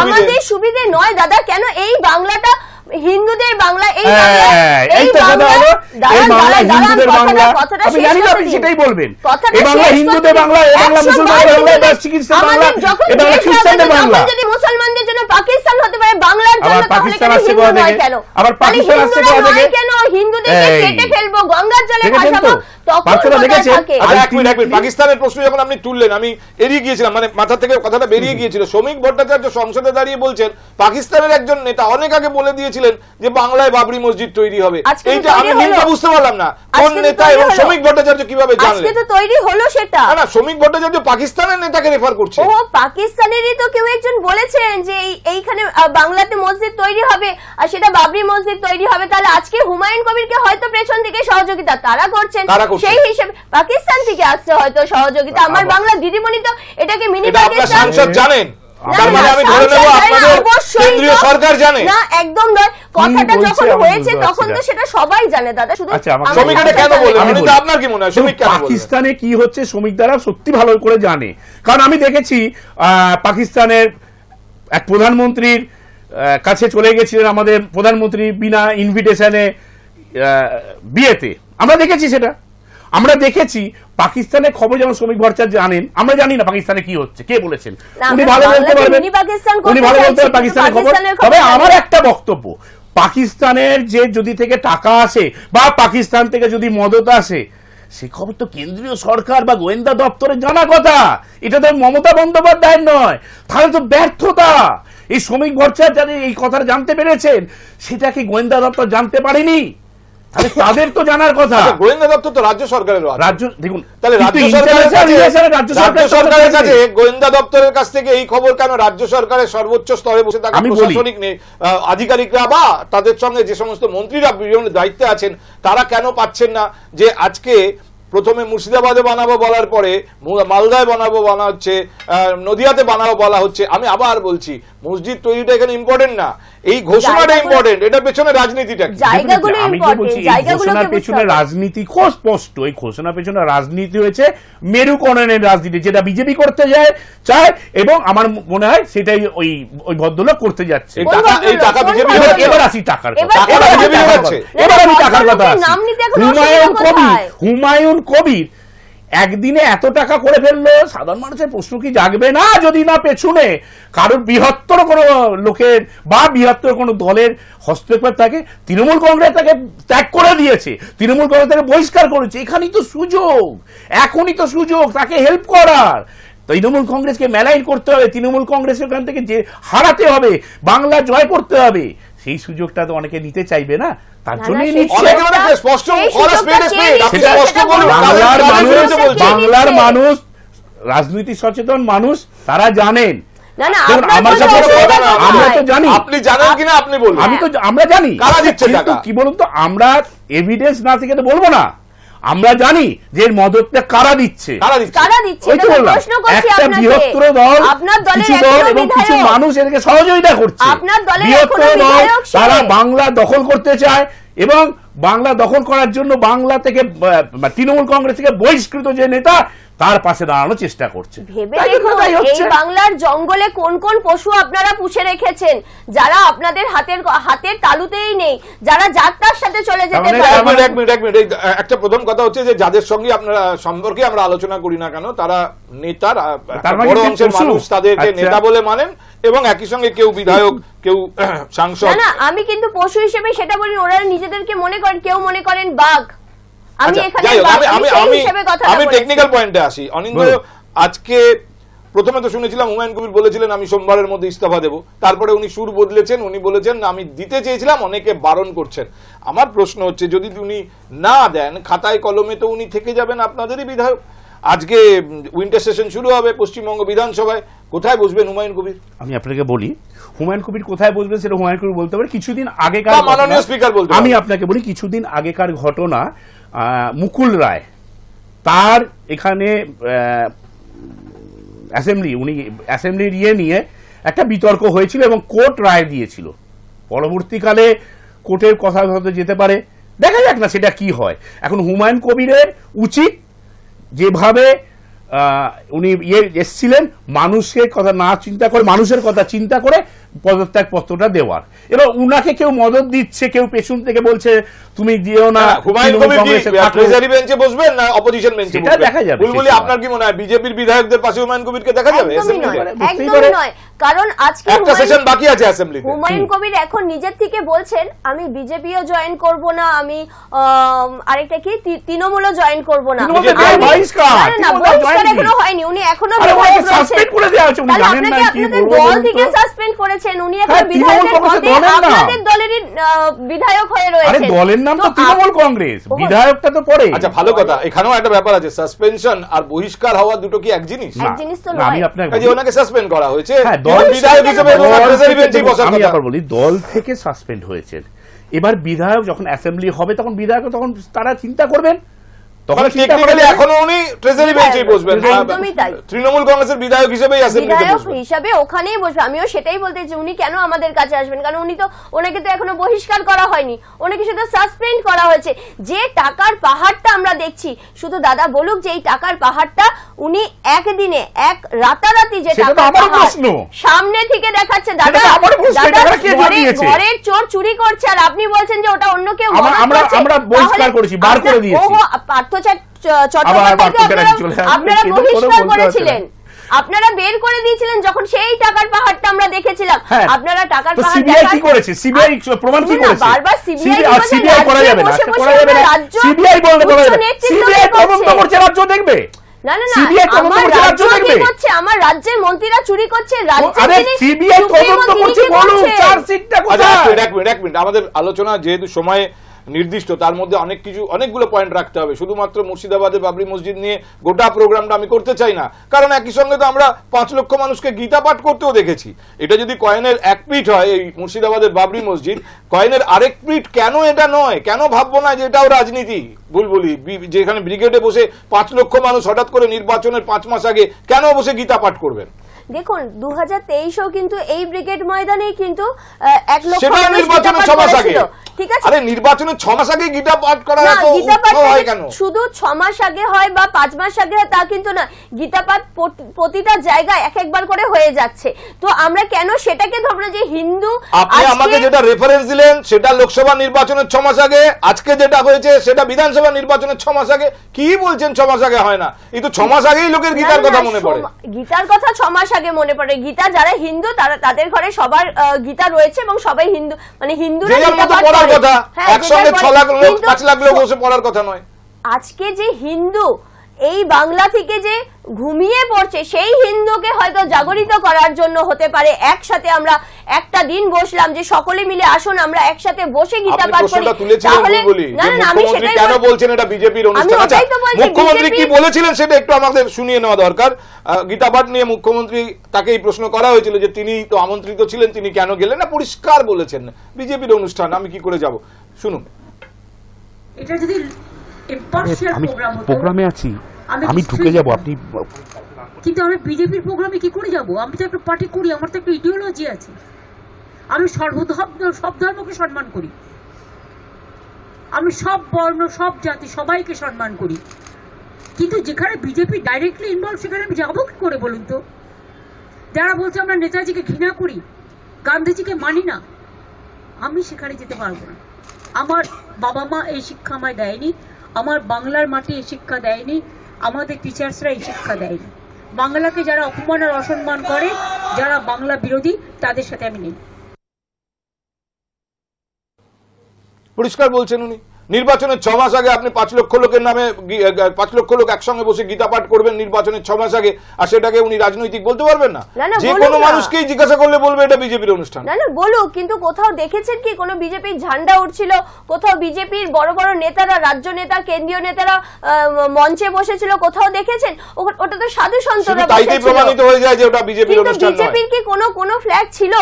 আমাদের সুবিধে নয় দাদা। কেন এই বাংলাটা হিন্দুদের বাংলা, এই সেটাই বলবেন যদি মুসলমানদের জন্য পাকিস্তান হতে পারে, বাংলার জন্য পাকিস্তান আসছে কেন? আবার পাকিস্তান আসছে কেন? হিন্দুদেরকে কেটে ফেলবো, গঙ্গার জলে ভাসাবো, পাকিস্তানের প্রশ্ন যখন আপনি তুললেন আমি এড়িয়ে গিয়েছিলাম, মানে মাথা থেকে কথাটা বেরিয়ে গিয়েছিল। শ্রমিক ভট্টাচার্য সংসদে দাঁড়িয়ে বলছেন পাকিস্তানের একজন নেতা অনেক আগে বলে দিয়েছিলেন যে বাংলায় বাবরি মসজিদ তৈরি হবে। এইটা আমি মিলটা বুঝতে পারলাম না, কোন নেতা এবং শ্রমিক ভট্টাচার্য কিভাবে জানলেন? আজকে তো তৈরি হলো সেটা। না, শ্রমিক ভট্টাচার্য পাকিস্তানের নেতাকে রেফার করছে। ও পাকিস্তানেরই তো কেউ একজন বলেছেন যে এইখানে বাংলাতে মসজিদ তৈরি হবে আর সেটা বাবরি মসজিদ তৈরি হবে। তাহলে আজকে হুমায়ুন কবিরকে হয়তো পেছন থেকে সহযোগিতা তারা করছেন, সেই হিসেবে পাকিস্তান থেকে আসছে হয়তো সহযোগিতা। আমার বাংলা দিদিমণি তো এটাকে মিনি পাকিস্তান সাংসদ জানেন, তার মানে আমি ধরে নেব আপনাদের কেন্দ্রীয় সরকার জানে না। একদম নয়, কথাটা যখন হয়েছে তখন তো সেটা সবাই জানে দাদা। শুধু শ্রমিক এটা কেন বললেন? আপনার কি মনে হয় শ্রমিক কেন বললেন? পাকিস্তানে কি হচ্ছে শ্রমিক দ্বারা সত্যি ভালো করে জানে, কারণ আমি দেখেছি পাকিস্তানের এক প্রধানমন্ত্রীর কাছে চলে গেছিলেন আমাদের প্রধানমন্ত্রী বিনা ইনভিটেশনে বিয়েতে, আমরা দেখেছি সেটা। আমরা দেখেছি পাকিস্তানের খবর যেমন শ্রমিক ভট্টাচার্য জানেন, আমরা জানি না পাকিস্তানে কি হচ্ছে, কে বলেছেন, উনি ভালো বলতে পারবেন, উনি ভালো বলতে পারবেন পাকিস্তানের খবর। তবে আমার একটা বক্তব্য, পাকিস্তানের যে যদি থেকে টাকা আসে বা পাকিস্তান থেকে যদি মদত আসে, সে খবর তো কেন্দ্রীয় সরকার বা গোয়েন্দা দপ্তরের জানা কথা, এটা তো মমতা বন্দ্যোপাধ্যায়ের নয়। তাহলে তো ব্যর্থতা। এই শ্রমিক ভট্টাচার্য এই কথাটা জানতে পেরেছেন, সেটা কি গোয়েন্দা দপ্তর জানতে পারেনি? তাহলে তাদের তো জানার কথা। গোয়েন্দা দপ্তর তো রাজ্য সরকারের রাজ্য, দেখুন তাহলে রাজ্য সরকারের কাছে গোয়েন্দা দপ্তরের কাছ থেকে এই খবর কেন রাজ্য সরকারের সর্বোচ্চ স্তরে বসে থাকা প্রশাসনিক আধিকারিকরা বা তাদের সঙ্গে যে সমস্ত মন্ত্রীরা বিভিন্ন দায়িত্বে আছেন তারা কেন পাচ্ছেন না? যে আজকে প্রথমে মুর্শিদাবাদে বানাবো বলার পরে মালদায় বানাবো বলা হচ্ছে, নদিয়াতে বানাবো বলা হচ্ছে। আমি আবার বলছি, মসজিদ তৈরিটা এখানে ইম্পর্টেন্ট না, এই ঘোষণাটা ইম্পর্টেন্ট। এটার পেছনে রাজনীতিটা কি? আমি যে বলছি ঘোষণার পেছনে রাজনীতি খুব স্পষ্ট। এই ঘোষণার পেছনে রাজনীতি হয়েছে মেরুকরণের রাজনীতি, যেটা বিজেপি করতে চায় এবং আমার মনে হয় সেটাই ওই ভদ্রলোক করতে যাচ্ছে। এবার আসি টাকার কথা, এবার আমি টাকার কথা আসি। হুমায়ুন কবির একদিনে এত টাকা করে ফেললো, সাধারণ মানুষের প্রশ্ন কি জাগবে না যদি না পেছনে কারোর বৃহত্তর কোনো লোকের বা বৃহত্তর কোনো দলের হস্তক্ষেপ থাকে? তৃণমূল কংগ্রেস তাকে ত্যাগ করে দিয়েছে, তৃণমূল কংগ্রেস তাকে বহিষ্কার করেছে। এখানেই তো সুযোগ, এখনই তো সুযোগ তাকে হেল্প করার। তৃণমূল কংগ্রেসকে মেলাইন করতে হবে, তৃণমূল কংগ্রেসের ওখান থেকে যে হারাতে হবে, বাংলা জয় করতে হবে। সেই সুযোগটা তো অনেকে নিতে চাইবে না, তার জন্যই বাংলার মানুষ, রাজনীতি সচেতন মানুষ, তারা জানেন। আমরা তো জানি, আপনি জানেন কিনা আপনি বলুন। আমরা জানি কারা দিচ্ছে টাকা, কি বলুন তো, আমরা এভিডেন্স না থেকে তো বলবো না, আমরা জানি যে মদতটা কারা দিচ্ছে। একটা বৃহত্তর দল, কিছু দল এবং কিছু মানুষ এদেরকে সহযোগিতা করছে। বৃহত্তর দল তারা বাংলা দখল করতে চায় এবং বাংলা দখল করার জন্য বাংলা থেকে তৃণমূল কংগ্রেস থেকে বহিষ্কৃত যে নেতা তার পাশে দাঁড়ানোর চেষ্টা করছে। এই বাংলার জঙ্গলে কোন কোন পশু আপনারা পুষে রেখেছেন যারা আপনাদের হাতের তালুতেই নেই, যারা যাত্রার সাথে চলে যেতে পারে? এক মিনিট একটা প্রথম কথা হচ্ছে যে যাদের সঙ্গে আপনারা সম্পর্কে আমরা আলোচনা করি না কেন, তারা নেতার বড় অংশের মানুষ তাদেরকে নেতা বলে মানেন এবং একই সঙ্গে কেউ বিধায়ক, কেউ সাংসদ। না, আমি কিন্তু পশু হিসেবে সেটা বলি, ওরা নিজেদেরকে মনে করেন, কেউ মনে করেন বাঘ। আমি টেকনিক্যাল পয়েন্টে আসি। অনিন্দ, আজকে প্রথমে তো শুনেছিলাম হুমায়ুন কবির বলেছিলেন আমি সোমবারের মধ্যে ইস্তফা দেব, তারপরে উনি সুর বদলেছেন, উনি বলেছেন আমি দিতে চেয়েছিলাম, অনেকে বারণ করছেন। আমার প্রশ্ন হচ্ছে যদি উনি না দেন, খাতায় কলমে তো উনি থেকে যাবেন আপনাদেরই বিধায়ক। আজকে উইন্টার সেশন শুরু হবে পশ্চিমবঙ্গ বিধানসভায়, কোথায় বসবেন হুমায়ুন কবির? আমি আপনাকে বলি হুমায়ুন কবির কোথায় বসবেন সেটা হুমায়ুন কবির বলতে পারে। কিছুদিন আগেকার মাননীয় স্পিকার বলতে, আমি আপনাকে বলি কিছুদিন আগেকার ঘটনা, মুকুল রায় তার এখানে অ্যাসেম্বলি নিয়ে একটা বিতর্ক হয়েছিল এবং কোর্ট রায় দিয়েছিল। পরবর্তীকালে কোর্টের কথা হয়তো যেতে পারে, দেখা যাক না সেটা কি হয়। এখন হুমায়ুন কবিরের উচিত যেভাবে উনি এসছিলেন, মানুষের কথা না চিন্তা করে, মানুষের কথা চিন্তা করে পদত্যাগ পত্রটা দেওয়ার। এবার উনাকে কেউ মদত দিচ্ছে, কেউ পেছন থেকে বলছে তুমি দিও না। হুমায়ুন কবির ট্রেজারি বেঞ্চে বসবেন না অপোজিশন বেঞ্চে বসবেন, দেখা যাবে। বুলবুলি, আপনার কি মনে হয় বিজেপির বিধায়কদের পাশে হুমায়ুন কবিরকে দেখা যাবে? একদমই নয়, কারণ আজকে একটা সেশন বাকি আছে অ্যাসেম্বলিতে। হুমায়ুন কবির এখন নিজের থেকে বলছেন আমি বিজেপিও জয়েন করব না, আমি আরেকটা কি তৃণমূলও জয়েন করব না। এখনো হয়নি, উনি এখনো বিধায়ক রয়েছেন, আপনাদের দল থেকে সাসপেন্ড করেছেন, উনি এখন বিধায়কের পদে আপনাদের দলেরই বিধায়ক হয়ে রয়েছেন। দলের নাম তো তৃণমূল কংগ্রেস, বিধায়কটা তো পরে। আচ্ছা, ভালো কথা, এখানেও একটা ব্যাপার আছে, সাসপেনশন আর বহিষ্কার হওয়া দুটো কি এক জিনিস? এক জিনিস তো নয়। আমি আপনাকে ওনাকে সাসপেন্ড করা হয়েছে, বিধায়ক হিসেবে আমি আবার বলি দল থেকে সাসপেন্ড হয়েছে। এবার বিধায়ক যখন অ্যাসেম্বলি হবে তখন বিধায়ক তখন তারা চিন্তা করবেন, তখন এখনো উনি ট্রেজারি বেঞ্চেই বসবেন, তৃণমূল কংগ্রেসের বিধায়ক হিসাবে ওখানেই বসবে। আমিও সেটাই বলতে চাই, উনি কেন আমাদের কাছে আসবেন? কারণ উনি তো, ওনাকে তো এখনো বহিষ্কার করা হয়নি, ওনাকে শুধু সাসপেন্ড করা হয়েছে। যে টাকার পাহাড়টা আমরা দেখছি, শুধু দাদা বলুক যে এই টাকার পাহাড়টা উনি একদিনে এক রাতারাতি যে সেটা তো টাকার আমারও পাহাড় প্রশ্ন। সামনে থেকে দেখাচ্ছে, সেটা দাদা তো আমারও প্রশ্ন, দাদা এটা কে জড়িয়েছে? ঘরের চোর চুরি করছে আর আপনি বলছেন যে ওটা অন্য কেউ আমরা বহিষ্কার করেছি, বার করে দিয়েছি। পার্থ চট্টোপাধ্যায়কে আপনারা বহিষ্কার করেছিলেন, আপনারা বের করে দিয়েছিলেন যখন সেই টাকার পাহাড়টা আমরা দেখেছিলাম। আপনারা টাকার পাহাড় সিবিআই কি করেছে? সিবিআই প্রমাণ কি করেছে? বারবার সিবিআই করা যাবে না, করা যাবে না। সিবিআই বলতে করা যাবে না। সিবিআই তদন্ত করছে, রাজ্য দেখবে। না না না, সিবিআই তদন্ত আমার করছে, রাজ্য রাজ্য দেখবে। কি করছে? আমার রাজ্যের মন্ত্রীরা চুরি করছে, আরে সিবিআই তদন্ত করছে, বলুন চার্জশিটটা কোথায়? এক মিনিট, আমাদের আলোচনা যেহেতু সময়ে নির্দিষ্ট, তার মধ্যে অনেকগুলো পয়েন্ট রাখতে হবে। শুধুমাত্র মুর্শিদাবাদে বাবরি মসজিদ নিয়ে গোটা প্রোগ্রামটা আমি করতে চাই না, কারণ একই সঙ্গে তো আমরা 5 লক্ষ মানুষকে গীতা পাঠ করতেও দেখেছি। এটা যদি কয়েনের এক পিঠ হয়, এই মুর্শিদাবাদের বাবরি মসজিদ, কয়েনের আরেক পিঠ কেন এটা নয়? কেন ভাববো না যে এটাও রাজনীতি? বুলবুলি যেখানে ব্রিগেডে বসে 5 লক্ষ মানুষ হঠাৎ করে নির্বাচনের 5 মাস আগে কেন বসে গীতা পাঠ করবেন? দেখুন 2023-ও কিন্তু এই ব্রিগেড ময়দানেই কিন্তু 1 লক্ষ সেটা মানুষ নির্বাচনের গীতা 6 মাস পাঠ আগে। করেছিল। ঠিক আছে, আরে নির্বাচনের 6 মাস আগে গীতা পাঠ করা না, এত গীতা পাঠ উৎসাহ হয় কেন? শুধু 6 মাস আগে হয় বা 5 মাস আগে হয় তা কিন্তু না, গীতা পাঠ প্রতিটা জায়গায় এক একবার করে হয়ে যাচ্ছে। তো আমরা কেন সেটাকে ধরবো যে হিন্দু? আপনি আমাকে যেটা রেফারেন্স দিলেন সেটা লোকসভা নির্বাচনের 6 মাস আগে, আজকে যেটা হয়েছে সেটা বিধানসভা নির্বাচনের 6 মাস আগে। কি বলছেন 6 মাস আগে হয় না? এই তো 6 মাস আগেই লোকের গীতার কথা মনে পড়ে। গীতার কথা 6 মাস আগে মনে পড়ে। গীতা যারা হিন্দু তাদের ঘরে সবার গীতা রয়েছে এবং সবাই হিন্দু, মানে হিন্দুরা গীতা পাঠ পড়ার করে। কথা, হ্যাঁ, একসঙ্গে 6 লাখ লোক 5 লাখ লোক বসে পড়ার কথা নয়। আজকে যে হিন্দু এই বাংলা থেকে যে ঘুমিয়ে পড়ছে, সেই হিন্দুকে হয়তো জাগরিত করার জন্য হতে পারে একসাথে আমরা একটা দিন বসলাম যে সকলে মিলে আসুন আমরা একসাথে বসে গীতা পাঠ করি। তাহলে না না, আমি সেটাই কেন বলছেন এটা বিজেপির অনুষ্ঠান? আচ্ছা, মুখ্যমন্ত্রী কি বলেছিলেন সেটা একটু আমাদের শুনিয়ে নেওয়া দরকার। গীতা পাঠ নিয়ে মুখ্যমন্ত্রী, তাকে এই প্রশ্ন করা হয়েছিল যে তিনি তো আমন্ত্রিত ছিলেন, তিনি কেন গেলেন না? পরিষ্কার বলেছেন বিজেপির অনুষ্ঠান, আমি কি করে যাব? শুনুন। এটা যদি ইম্পার্শিয়াল প্রোগ্রাম হতো, প্রোগ্রামে আছি, আমি ঢুকে যাব, আপনি কিন্তু আমি বিজেপির প্রোগ্রামে কি করে যাব? আমি তো একটা পার্টি করি, আমার তো একটা ইডিওলজি আছে। আমি সব ধর্মকে সম্মান করি, আমি সব বর্ণ সব জাতি সবাইকে সম্মান করি, কিন্তু যেখানে বিজেপি ডাইরেক্টলি ইনভলভ সেখানে আমি যাবো কি করে বলুন তো? যারা বলছে আমরা নেতাজিকে ঘৃণা করি, গান্ধীজিকে মানি না, আমি সেখানে যেতে পারবো না। আমার বাবা মা এই শিক্ষা আমায় দেয়নি, আমার বাংলার মাটি এই শিক্ষা দেয়নি, আমাদের টিচার্সরা এই শিক্ষা দেয়নি। বাংলাকে যারা অপমান আর অসম্মান করে, যারা বাংলা বিরোধী, তাদের সাথে আমি নেই। পরিষ্কার বলছেন উনি। নির্বাচনের 6 মাস আগে আপনি 5 লক্ষ লোকের নামে 5 লক্ষ লোক একসঙ্গে বসে গীতা পাঠ করবেন নির্বাচনের 6 মাস আগে, আর সেটাকে উনি রাজনৈতিক বলতে পারবেন না? যে কোনো মানুষকেই জিজ্ঞাসা করলে বলবে এটা বিজেপির অনুষ্ঠান। না না বলুক, কিন্তু কোথাও দেখেছেন কি কোনো বিজেপির ঝান্ডা উঠছিল? কোথাও বিজেপির বড় বড় নেতারা, রাজ্য নেতা, কেন্দ্রীয় নেতারা মঞ্চে বসেছিল? কোথাও দেখেছেন? ওটা তো সাধু সন্তরা বসেছিল। তাইতেই প্রমাণিত হয়ে যায় যে ওটা বিজেপির অনুষ্ঠান নয়। বিজেপির কি কোনো ফ্ল্যাগ ছিল?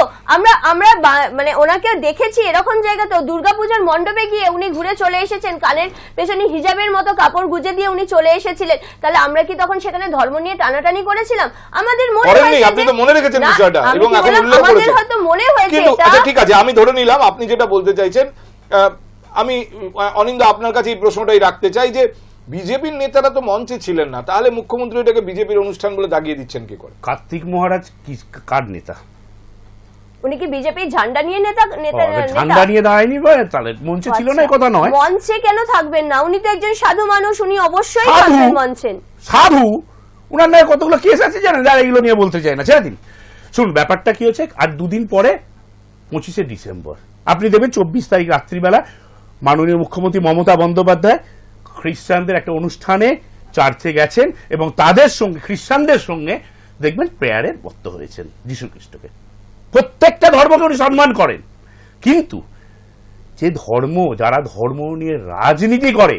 আমরা মানে ওনাকে দেখেছি এরকম জায়গাতেও, দুর্গাপূজার মণ্ডপে গিয়ে উনি ঘুরে চলে এসেছেন, কানের পেছনে হিজাবের মতো কাপড় গুজে দিয়ে উনি চলে এসেছিলেন। তাহলে আমরা কি তখন সেখানে ধর্ম নিয়ে টানাটানি করেছিলাম? আমাদের মনে হয়েছে, আপনি তো মনে রেখেছেন বিষয়টা এবং এখন উল্লেখ করেছেন। আমাদের হয়তো মনে হয়েছে কিন্তু এটা। আচ্ছা ঠিক আছে, আমি ধরে নিলাম আপনি যেটা বলতে চাইছেন। আমি অনিন্দ আপনার কাছে এই প্রশ্নটাই রাখতে চাই যে বিজেপির নেতারা তো মঞ্চে ছিলেন না, তাহলে মুখ্যমন্ত্রী এটাকে বিজেপির অনুষ্ঠান বলে দাগিয়ে দিচ্ছেন কি করে? কার্তিক মহারাজ কার নেতা? উনি কি বিজেপির ঝান্ডা নিয়ে ঝান্ডা নিয়ে দাঁড়ায়নি, তাহলে মঞ্চে ছিল না, কথা নয়। মঞ্চে কেন থাকবেন না? উনি তো একজন সাধু মানুষ, উনি অবশ্যই থাকবেন মঞ্চে। সাধু? উনার নামে কতগুলো কেস আছে জানেন, যারা এগুলো নিয়ে বলতে চায় না, ছেড়ে দিন। শুনুন ব্যাপারটা কি হচ্ছে, আর 2 দিন পরে 25শে ডিসেম্বর আপনি দেখবেন 24 তারিখ রাত্রিবেলা মাননীয় মুখ্যমন্ত্রী মমতা বন্দ্যোপাধ্যায় খ্রিস্টানদের একটা অনুষ্ঠানে চার্চে গেছেন এবং তাদের সঙ্গে, খ্রিস্টানদের সঙ্গে দেখবেন প্রেয়ারে বদ্ধ হয়েছেন যীশু খ্রিস্টকে। প্রত্যেকটা ধর্মকে উনি সম্মান করেন, কিন্তু যে যারা ধর্ম নিয়ে রাজনীতি করে,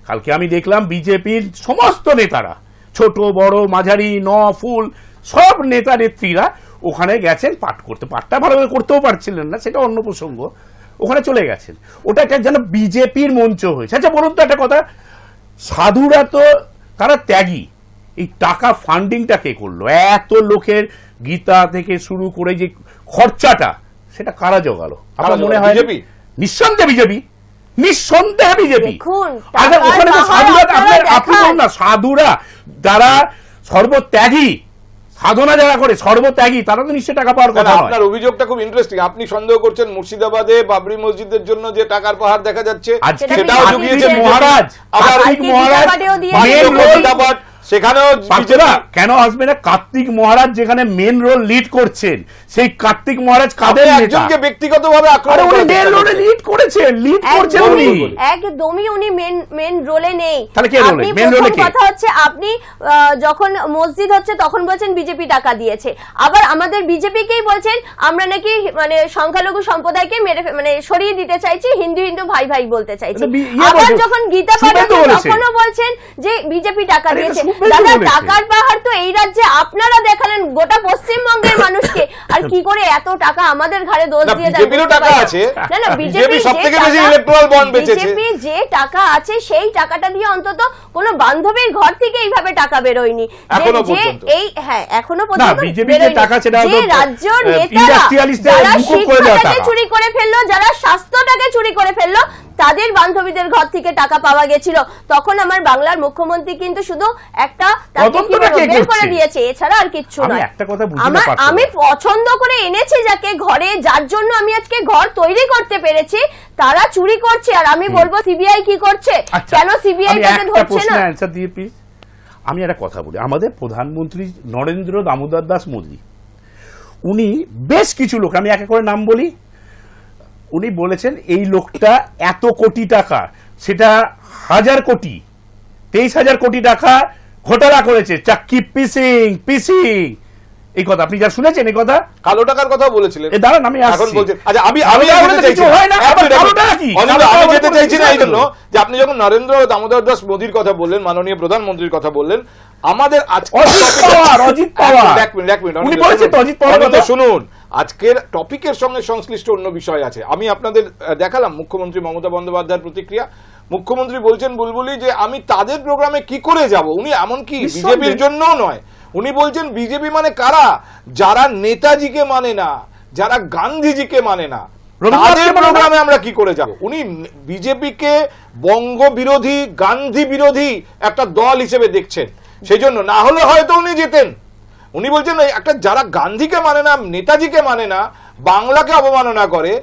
কালকে আমি দেখলাম বিজেপির সমস্ত নেতারা, ছোট বড় মাঝারি ফুল সব নেতা নেত্রীরা ওখানে গেছেন পাঠ করতে। পাঠটা ভালোভাবে করতেও পারছিলেন না, সেটা অন্য প্রসঙ্গ, ওখানে চলে গেছেন। ওটা একটা যেন বিজেপির মঞ্চ হয়েছে। আচ্ছা বলুন তো একটা কথা, সাধুরা তো তারা ত্যাগী, এই টাকা ফান্ডিংটা কে করলো? এত লোকের গীতা থেকে শুরু করে যে খরচাটা, সেটা কারা জোগালো? আপনার মনে হয় নিঃসন্দেহে বিজেপি, নিঃসন্দেহে বিজেপি। ওখানে তো সাধুরা, আপনি বলুন না, সাধুরা যারা সর্বত্যাগী সাধনা যারা করে, সর্বত্যাগী, তারা তো নিশ্চয় টাকা পাওয়ার কথা নয়। আপনার অভিযোগটা খুব ইন্টারেস্টিং। আপনি সন্দেহ করছেন মুর্শিদাবাদে বাবরি মসজিদের জন্য যে টাকার পাহাড় দেখা যাচ্ছে আজকে সেটাও জুগিয়েছেন মহারাজ, আবার কার্তিক মহারাজ মেন রোল সেখানেও কেন আসবে না? কার্তিক মহারাজ যেখানে মেন রোল লিড করছেন, সেই কার্তিক মহারাজ কাদের নেতা? একজনকে ব্যক্তিগতভাবে আক্রমণ উনি মেন রোলে লিড করেছেন, লিড করছেন উনি। একদমই উনি মেন রোলে নেই। তাহলে কে রোলে? মেন রোলে কে? কথা হচ্ছে আপনি যখন মসজিদ হচ্ছে তখন বলছেন বিজেপি টাকা দিয়েছে, আবার আমাদের বিজেপিকেই বলছেন আমরা নাকি মানে সংখ্যালঘু সম্প্রদায়কে মানে সরিয়ে দিতে চাইছি, হিন্দু হিন্দু ভাই ভাই বলতে চাইছি। আবার যখন গীতা পাঠ তখনও বলছেন যে বিজেপি টাকা দিয়েছে। দাদা, টাকার পাহাড় তো এই রাজ্যে আপনারা দেখালেন গোটা পশ্চিমবঙ্গের মানুষকে, আর কি করে এত টাকা আমাদের ঘাড়ে দোষ দিয়ে দেন? বিজেপিরও টাকা আছে। না না, বিজেপি সবথেকে বেশি ইলেকট্রাল বন্ড বেচেছে। বিজেপি যে টাকা আছে সেই টাকাটা দিয়ে অন্তত কোন বান্ধবীর ঘর থেকে এইভাবে টাকা বেরোয়নি এখনো পর্যন্ত। এই হ্যাঁ এখনো পর্যন্ত বিজেপি যে টাকা সেটা যে রাজ্য নেতারা যারা শিক্ষাটাকে চুরি করে ফেললো, যারা স্বাস্থ্যটাকে চুরি করে ফেললো, তাদের বান্ধবীদের ঘর থেকে টাকা পাওয়া গেছিল। তখন আমার বাংলার মুখ্যমন্ত্রী কিন্তু শুধু একটা বের করে দিয়েছে, এছাড়া আর কিচ্ছু নয়। আমি পছন্দ করে এনেছি যাকে ঘরে, যার জন্য আমি আজকে ঘর তৈরি করতে পেরেছি, তারা চুরি করছে। আর আমি বলবো সিবিআই কি করছে, কেন সিবিআই তাকে ধরছে না? আমি একটা কথা বলি, আমাদের প্রধানমন্ত্রী নরেন্দ্র দামোদর দাস মোদী, উনি বেশ কিছু লোক, আমি এক এক করে নাম বলি, উনি বলেছেন এই লোকটা এত কোটি টাকা, সেটা 1000 কোটি, 23,000 কোটি টাকা ঘোটালা করেছে, চাক্কি পিসিং। এই কথা আপনি যা শুনেছেন? এই কথা কালো টাকার কথা বলেছিলেন। দাঁড়ান, আমি এখন বলছেন। আচ্ছা, আমি যেতে চাইছি না এই জন্য যে আপনি যখন নরেন্দ্র দামোদর দাস মোদীর কথা বললেন, মাননীয় প্রধানমন্ত্রীর কথা বললেন, আমাদের শুনুন, আজকের টপিকের সঙ্গে সংশ্লিষ্ট অন্য বিষয় আছে। আমি আপনাদের দেখালাম মুখ্যমন্ত্রী মমতা বন্দ্যোপাধ্যায়ের প্রতিক্রিয়া। মুখ্যমন্ত্রী বলছেন বুলবুলি যে আমি তাদের প্রোগ্রামে কি করে যাব। উনি এমনকি বিজেপির জন্যও নয়, উনি বলছেন বিজেপি মানে কারা? যারা নেতাজিকে মানে না, যারা গান্ধীজিকে মানে না, তাদের প্রোগ্রামে আমরা কি করে যাব। উনি বিজেপিকে বঙ্গ বিরোধী, গান্ধী বিরোধী একটা দল হিসেবে দেখছেন। সেই জন্য না হলে হয়তো উনি যেতেন। উনি বলছেন একটা যারা গান্ধীকে মানে না, নেতাজিকে মানে না, বাংলাকে অবমাননা করে,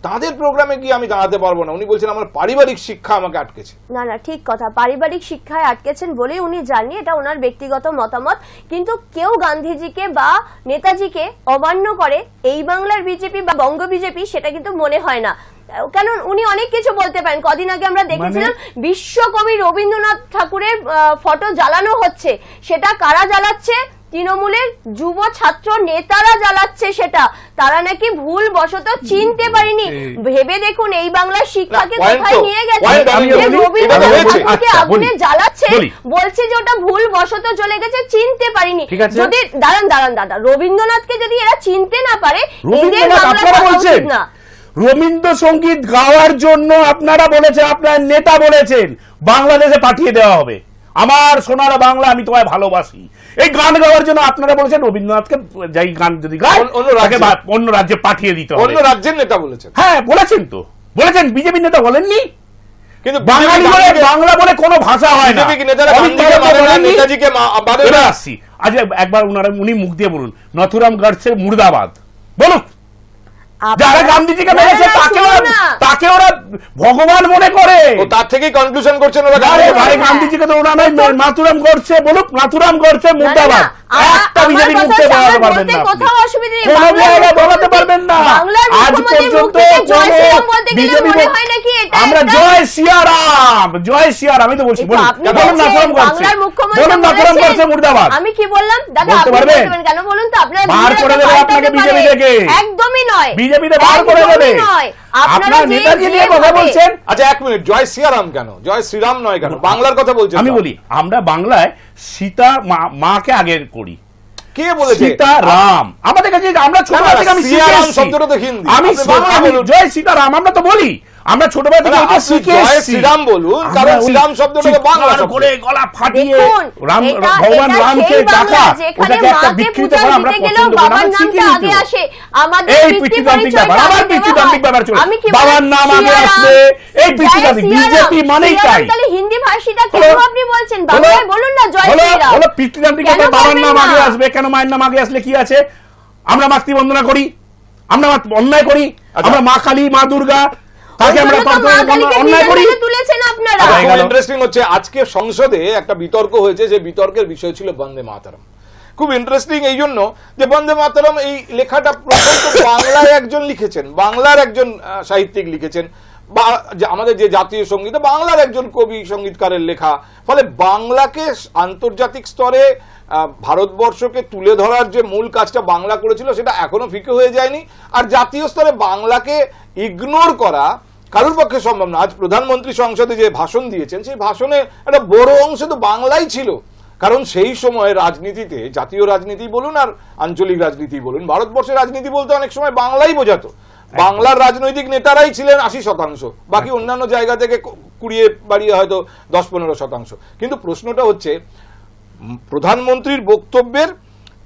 তাদের প্রোগ্রামে গিয়ে আমি দাঁড়াতে পারবো না। উনি বলছেন আমার পারিবারিক শিক্ষা আমাকে আটকেছে। না না, ঠিক কথা, পারিবারিক শিক্ষায় আটকেছেন বলেই উনি জানিয়ে, এটা ওনার ব্যক্তিগত মতামত। কিন্তু কেউ গান্ধীজিকে বা নেতাজিকে অমান্য করে এই বাংলার বিজেপি বা বঙ্গ বিজেপি, সেটা কিন্তু মনে হয় না। কেন উনি অনেক কিছু বলতে পারেন। কদিন আগে আমরা দেখেছিলাম বিশ্বকবি রবীন্দ্রনাথ ঠাকুরের ফটো জ্বালানো হচ্ছে, সেটা কারা জ্বালাচ্ছে? তৃণমূলের যুব ছাত্র নেতারা জ্বালাচ্ছে সেটা। তারা নাকি ভুল বশত চিনতে পারিনি। ভেবে দেখুন এই বাংলার শিক্ষাকে কোথায় নিয়ে গেছে। রবীন্দ্রনাথ ঠাকুরকে আগুনে জ্বালাচ্ছে, বলছে যে ওটা ভুল বশত চলে গেছে, চিনতে পারিনি। যদি দাঁড়ান দাদা, রবীন্দ্রনাথকে যদি এরা চিনতে না পারে, এদের বাংলা উচিত না। রবীন্দ্রসঙ্গীত গাওয়ার জন্য আপনারা বলেছেন, আপনার নেতা বলেছেন বাংলাদেশে পাঠিয়ে দেওয়া হবে। আমার সোনার বাংলা, আমি তোমায় ভালোবাসি, এই গান গাওয়ার জন্য আপনারা বলেছেন রবীন্দ্রনাথকে যাই গান যদি গায় অন্য রাজ্যে পাঠিয়ে দিতে হবে। অন্য রাজ্যের নেতা বলেছেন? হ্যাঁ বলেছেন, তো বলেছেন, বিজেপি নেতা বলেননি। কিন্তু বাঙালি বলে বাংলা বলে কোনো ভাষা হয় না। আসছি আজ একবার উনি মুখ দিয়ে বলুন, নথুরাম গডসে মুর্দাবাদ বলুন। যারা গান্ধীজিকে মেরেছে তাকে ওরা ভগবান মনে করে, তার থেকেই কনক্লুশন করছেন ওরা। গান্ধীজিকে তো ওরা নয়, নাথুরাম গডসে বলুক, নাথুরাম গডসে মুর্দাবাদ। একটা বিজেপি মুক্তি বলাতে পারবেন না, কোনো জায়গায় বলাতে পারবেন না। আজ পর্যন্ত আমরা জয় সিয়ারাম, জয় সিয়ারাম, আমি তো বলছি, বলুন নাথুরাম গডসে, বলুন নাথুরাম গডসে মুর্দাবাদ। আমি কি বললাম দাদা? আপনি বলতে পারবেন কেন বলুন তো? আপনারা বার করে দেবে আপনাকে বিজেপি থেকে, একদমই নয়, বিজেপিতে বার করে দেবে। আপনারা নেতাজি নিয়ে কথা বলছেন। আচ্ছা এক মিনিট, জয় সিয়ারাম কেন, জয় শ্রীরাম নয় কেন? বাংলার কথা বলছেন। আমি বলি, আমরা বাংলায় সীতা মাকে আগে করি। কে বলেছে? সীতারাম। আমাদের কাছে আমরা ছোট থেকে আমি সিয়ারাম শব্দটা তো হিন্দি। আমি জয় সীতারাম আমরা তো বলি। আমরা ছোটবেলা থেকে এটা শিখে জয় এসেছি। শ্রীরাম বলুন, আমরা কারণ ওই শ্রীরাম শব্দটাকে বাংলা চিৎকার শব্দ। করে গলা ফাটিয়ে দেখুন, ভগবান এটা রামকে সেই ডাকা, বাংলা যেখানে ওটাকে একটা মাকে বিকৃত পূজা করা আমরা দিতে গেলেও পছন্দ করি, বাবার আমরা শিখে নামটা নিতে আগে হবে। আসে, আমাদের এই পিতৃ পিতৃতান্ত্রিক পরিচয়টা ব্যাপার, আবার আগে দেওয়া পিতৃতান্ত্রিক হয়। ব্যাপার চলে। আমি কি বাবার বলি? নাম আগে সিয়ারাম, আসলে এই পিতৃতান্ত্রিক, জয় বিজেপি শ্রীরাম, মানেই শ্রীরাম তাই। তাহলে হিন্দি ভাষীটা কেন হলো- আপনি বলছেন? বাংলায় বলুন না জয় শ্রীরাম। হলো পিতৃতান্ত্রিক কেন ব্যাপার, বাবার বলবেন নাম না? আগে আসবে কেন? মায়ের নাম আগে আসলে কি আছে? আমরা মাতৃবন্দনা করি, আমরা অন্যায় করি, আমরা মা কালী মা দুর্গা তাকে আমরা ওই জন্য তো মা কালীকে অন্যায় করি। বিজেপিতে তুলেছেন আপনারা। হয়ে খুব গেল। ইন্টারেস্টিং হচ্ছে আজকে সংসদে একটা বিতর্ক হয়েছে, যে বিতর্কের বিষয় ছিল বন্দে মাতরম। খুব ইন্টারেস্টিং এই জন্য যে বন্দে মাতরম এই লেখাটা প্রথম তো বাংলায় একজন লিখেছেন, বাংলার একজন সাহিত্যিক লিখেছেন, বা আমাদের যে জাতীয় সঙ্গীত বাংলার একজন কবি সঙ্গীতকারের লেখা, ফলে বাংলাকে আন্তর্জাতিক স্তরে ভারতবর্ষকে তুলে ধরার যে মূল কাজটা বাংলা করেছিল সেটা এখনো ফিকে হয়ে যায়নি। আর জাতীয় স্তরে বাংলাকে ইগনোর করা কারোর পক্ষে সম্ভব না। আজ প্রধানমন্ত্রী সংসদে যে ভাষণ দিয়েছেন সেই ভাষণে একটা বড় অংশ তো বাংলাই ছিল, কারণ সেই সময় রাজনীতিতে, জাতীয় রাজনীতি বলুন আর আঞ্চলিক রাজনীতি বলুন, ভারতবর্ষের রাজনীতি বলতে অনেক সময় বাংলাই বোঝাতো। বাংলার রাজনৈতিক নেতারাই ছিলেন 80%, বাকি অন্যান্য জায়গা থেকে কুড়িয়ে বাড়িয়ে হয়তো 10-15%। কিন্তু প্রশ্নটা হচ্ছে প্রধানমন্ত্রীর বক্তব্যের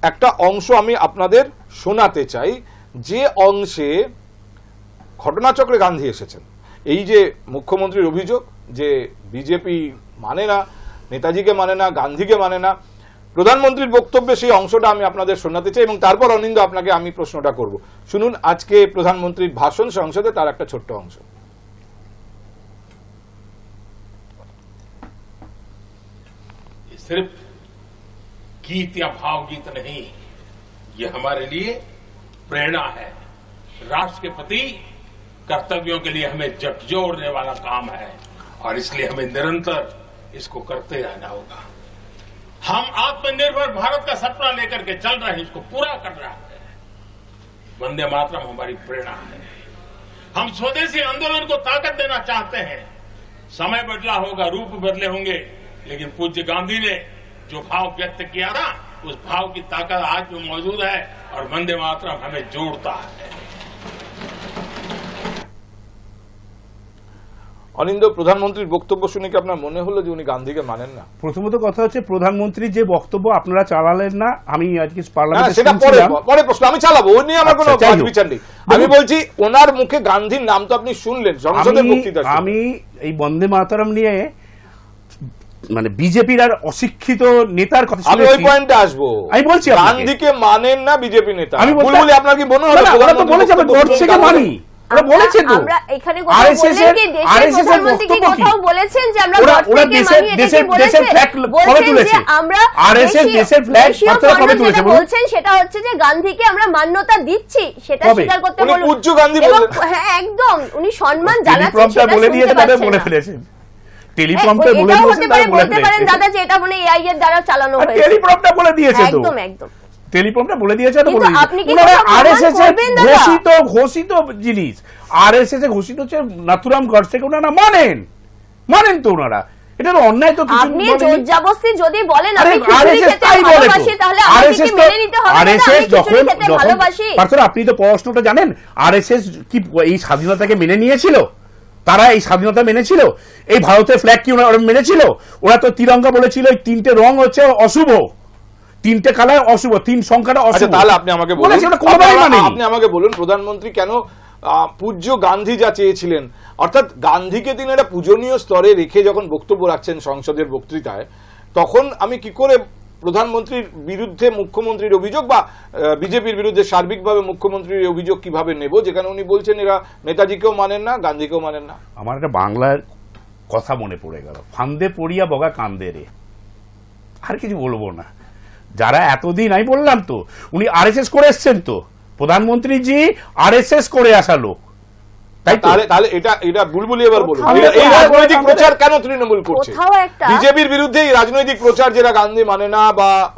একটা অংশ আমি আপনাদের শোনাতে চাই, যে অংশে ঘটনাচক্রে গান্ধী এসেছেন। এই যে মুখ্যমন্ত্রীর অভিযোগ যে বিজেপি মানে না, নেতাজিকে মানে না, গান্ধীকে মানে না, প্রধানমন্ত্রীর বক্তব্যে সেই অংশটা আমি আপনাদের শোনাতে চাই এবং তারপর অনিন্দ আপনাকে আমি প্রশ্নটা করব। শুনুন আজকে প্রধানমন্ত্রীর ভাষণ সংসদে, তার একটা ছোট্ট অংশ। सिर्फ गीत या भावगीत नहीं, ये हमारे लिए प्रेरणा है। राष्ट्र के प्रति कर्तव्यों के लिए हमें झकझोरने वाला काम है और इसलिए हमें निरंतर इसको करते रहना होगा। हम आत्मनिर्भर भारत का सपना लेकर के चल रहे हैं, इसको पूरा कर रहे हैं। वंदे मातरम हमारी प्रेरणा है। हम स्वदेशी आंदोलन को ताकत देना चाहते हैं। समय बदला होगा, रूप बदले होंगे, लेकिन पूज्य गांधी ने जो भाव व्यक्त किया ना, उस भाव की ताकत आज भी मौजूद है और वंदे मातरम हमें जोड़ता है। অনিন্দ, প্রধানমন্ত্রীর বক্তব্য শুনে কি আপনার মনে হলো যে উনি গান্ধীকে মানেন না? প্রথমত কথা হচ্ছে প্রধানমন্ত্রীর যে বক্তব্য আপনারা চালালেন না, আমি আজকে না, পার্লামেন্টে সেটা পরে প্রশ্ন আমি চালাবো, ওই নিয়ে আমার কোনো আচ্ছা, যাই হোক। বিচার নেই। আমি বলছি ওনার মুখে গান্ধীর নাম তো আপনি শুনলেন সংসদের বক্তৃতা। আমি এই বন্দে মাতরম নিয়ে মানে বিজেপির আর অশিক্ষিত নেতার কথা আমি ওই শুনেছি। পয়েন্টে আসবো। আমি বলছি আপনাকে। গান্ধীকে মানেন না বিজেপি নেতা। আমি বুলবুলি আপনার কি মনে হলো? না, ওরা তো বলেছে আমরা গডসেকে মানি, ওরা বলেছে তো। আমরা এখানে কোথাও RSS বললেন কি দেশের RSS এর প্রধানমন্ত্রী কি বক্তব্য কি? কোথাও বলেছেন যে আমরা ওরা গডসেকে দেশের মানি, এটা কি দেশের বলেছেন? ফ্ল্যাগ কবে বলছেন তুলেছে? যে আমরা RSS দেশের ফ্ল্যাগ দেশীয় কবে কর্ম তুলেছে যেটা বলুন? বলছেন সেটা হচ্ছে যে গান্ধীকে আমরা মান্যতা দিচ্ছি, সেটা কবে? স্বীকার করতে উনি বলুন। পূজ্য গান্ধী এবং বললেন। হ্যাঁ একদম উনি সম্মান জানাচ্ছেন, টেলিপ্রম্পটার সেটা বলে দিয়েছে, শুনতে তাদের পাচ্ছেন বলে না। ফেলেছেন। টেলিপ্রম্পটার বলে এটাও দিয়েছে, হতে তারা পারে, বলে বলতে পারেন ফেলেছে। দাদা যে এটা মনে এআই এর দ্বারা চালানো হয়েছে। টেলিপ্রম্পটার বলে দিয়েছে তো। একদম একদম। টেলিপ্রম্পটার বলে দিয়েছে তো, কিন্তু বলে দিয়েছে। আপনি কি ওনারা কোথাও প্রমাণ RSS এর করবেন দাদা? ঘোষিত জিনিস, RSS এর ঘোষিত হচ্ছে নাথুরাম গডসেকে ওনারা মানেন তো ওনারা। এটা তো অন্যায় তো কিছু আপনি বলেনি। জোরজবরদস্তি যদি বলেন আরে আমি খিচুড়ি RSS খেতে তাই বলে তো। ভালোবাসি, তাহলে আমাকে কি RSS তো- মেনে নিতে হবে না? আমি RSS খিচুড়ি খেতে ভালোবাসি। পার্থ, আপনি তো পড়াশোনাটা জানেন। RSS কি এই স্বাধীনতাকে মেনে নিয়েছিল? তারা এই স্বাধীনতা মেনেছিল? এই ভারতের ফ্ল্যাগ কি ওরা মেনেছিল? ওরা তো তিরঙ্গা বলেছিল এই তিনটে রং হচ্ছে অশুভ, তিনটে কালার অশুভ, তিন সংখ্যাটা আচ্ছা, অশুভ। তাহলে আপনি আমাকে বলুন, বলেছে, ওরা কোনোভাবেই মানেনি। আপনি আমাকে বলুন প্রধানমন্ত্রী কেন পূজ্য গান্ধী যা চেয়েছিলেন, অর্থাৎ গান্ধীকে তিনি একটা পূজনীয় স্তরে রেখে যখন বক্তব্য রাখছেন সংসদের বক্তৃতায়, তখন আমি কি করে প্রধানমন্ত্রীর বিরুদ্ধে মুখ্যমন্ত্রীর অভিযোগ বা বিজেপির বিরুদ্ধে সার্বিকভাবে মুখ্যমন্ত্রীর অভিযোগ কিভাবে নেব, যেখানে উনি বলছেন এরা নেতাজিকেও মানেন না, গান্ধীকেও মানেন না? আমার একটা বাংলার কথা মনে পড়ে গেল, ফান্দে পড়িয়া বগা কান্দে রে। আর কিছু বলবো না। যারা এতদিন, আমি বললাম তো উনি RSS করে এসছেন, তো প্রধানমন্ত্রীজি RSS করে আসা লোক, তাই তো? তাহলে এটা বুলবুলি এবার বলুন, কোথাও এই একটা- রাজনৈতিক প্রচার কেন তৃণমূল করছে? কোথাও একটা- বিজেপির বিরুদ্ধে এই রাজনৈতিক প্রচার, যারা গান্ধী মানে না বা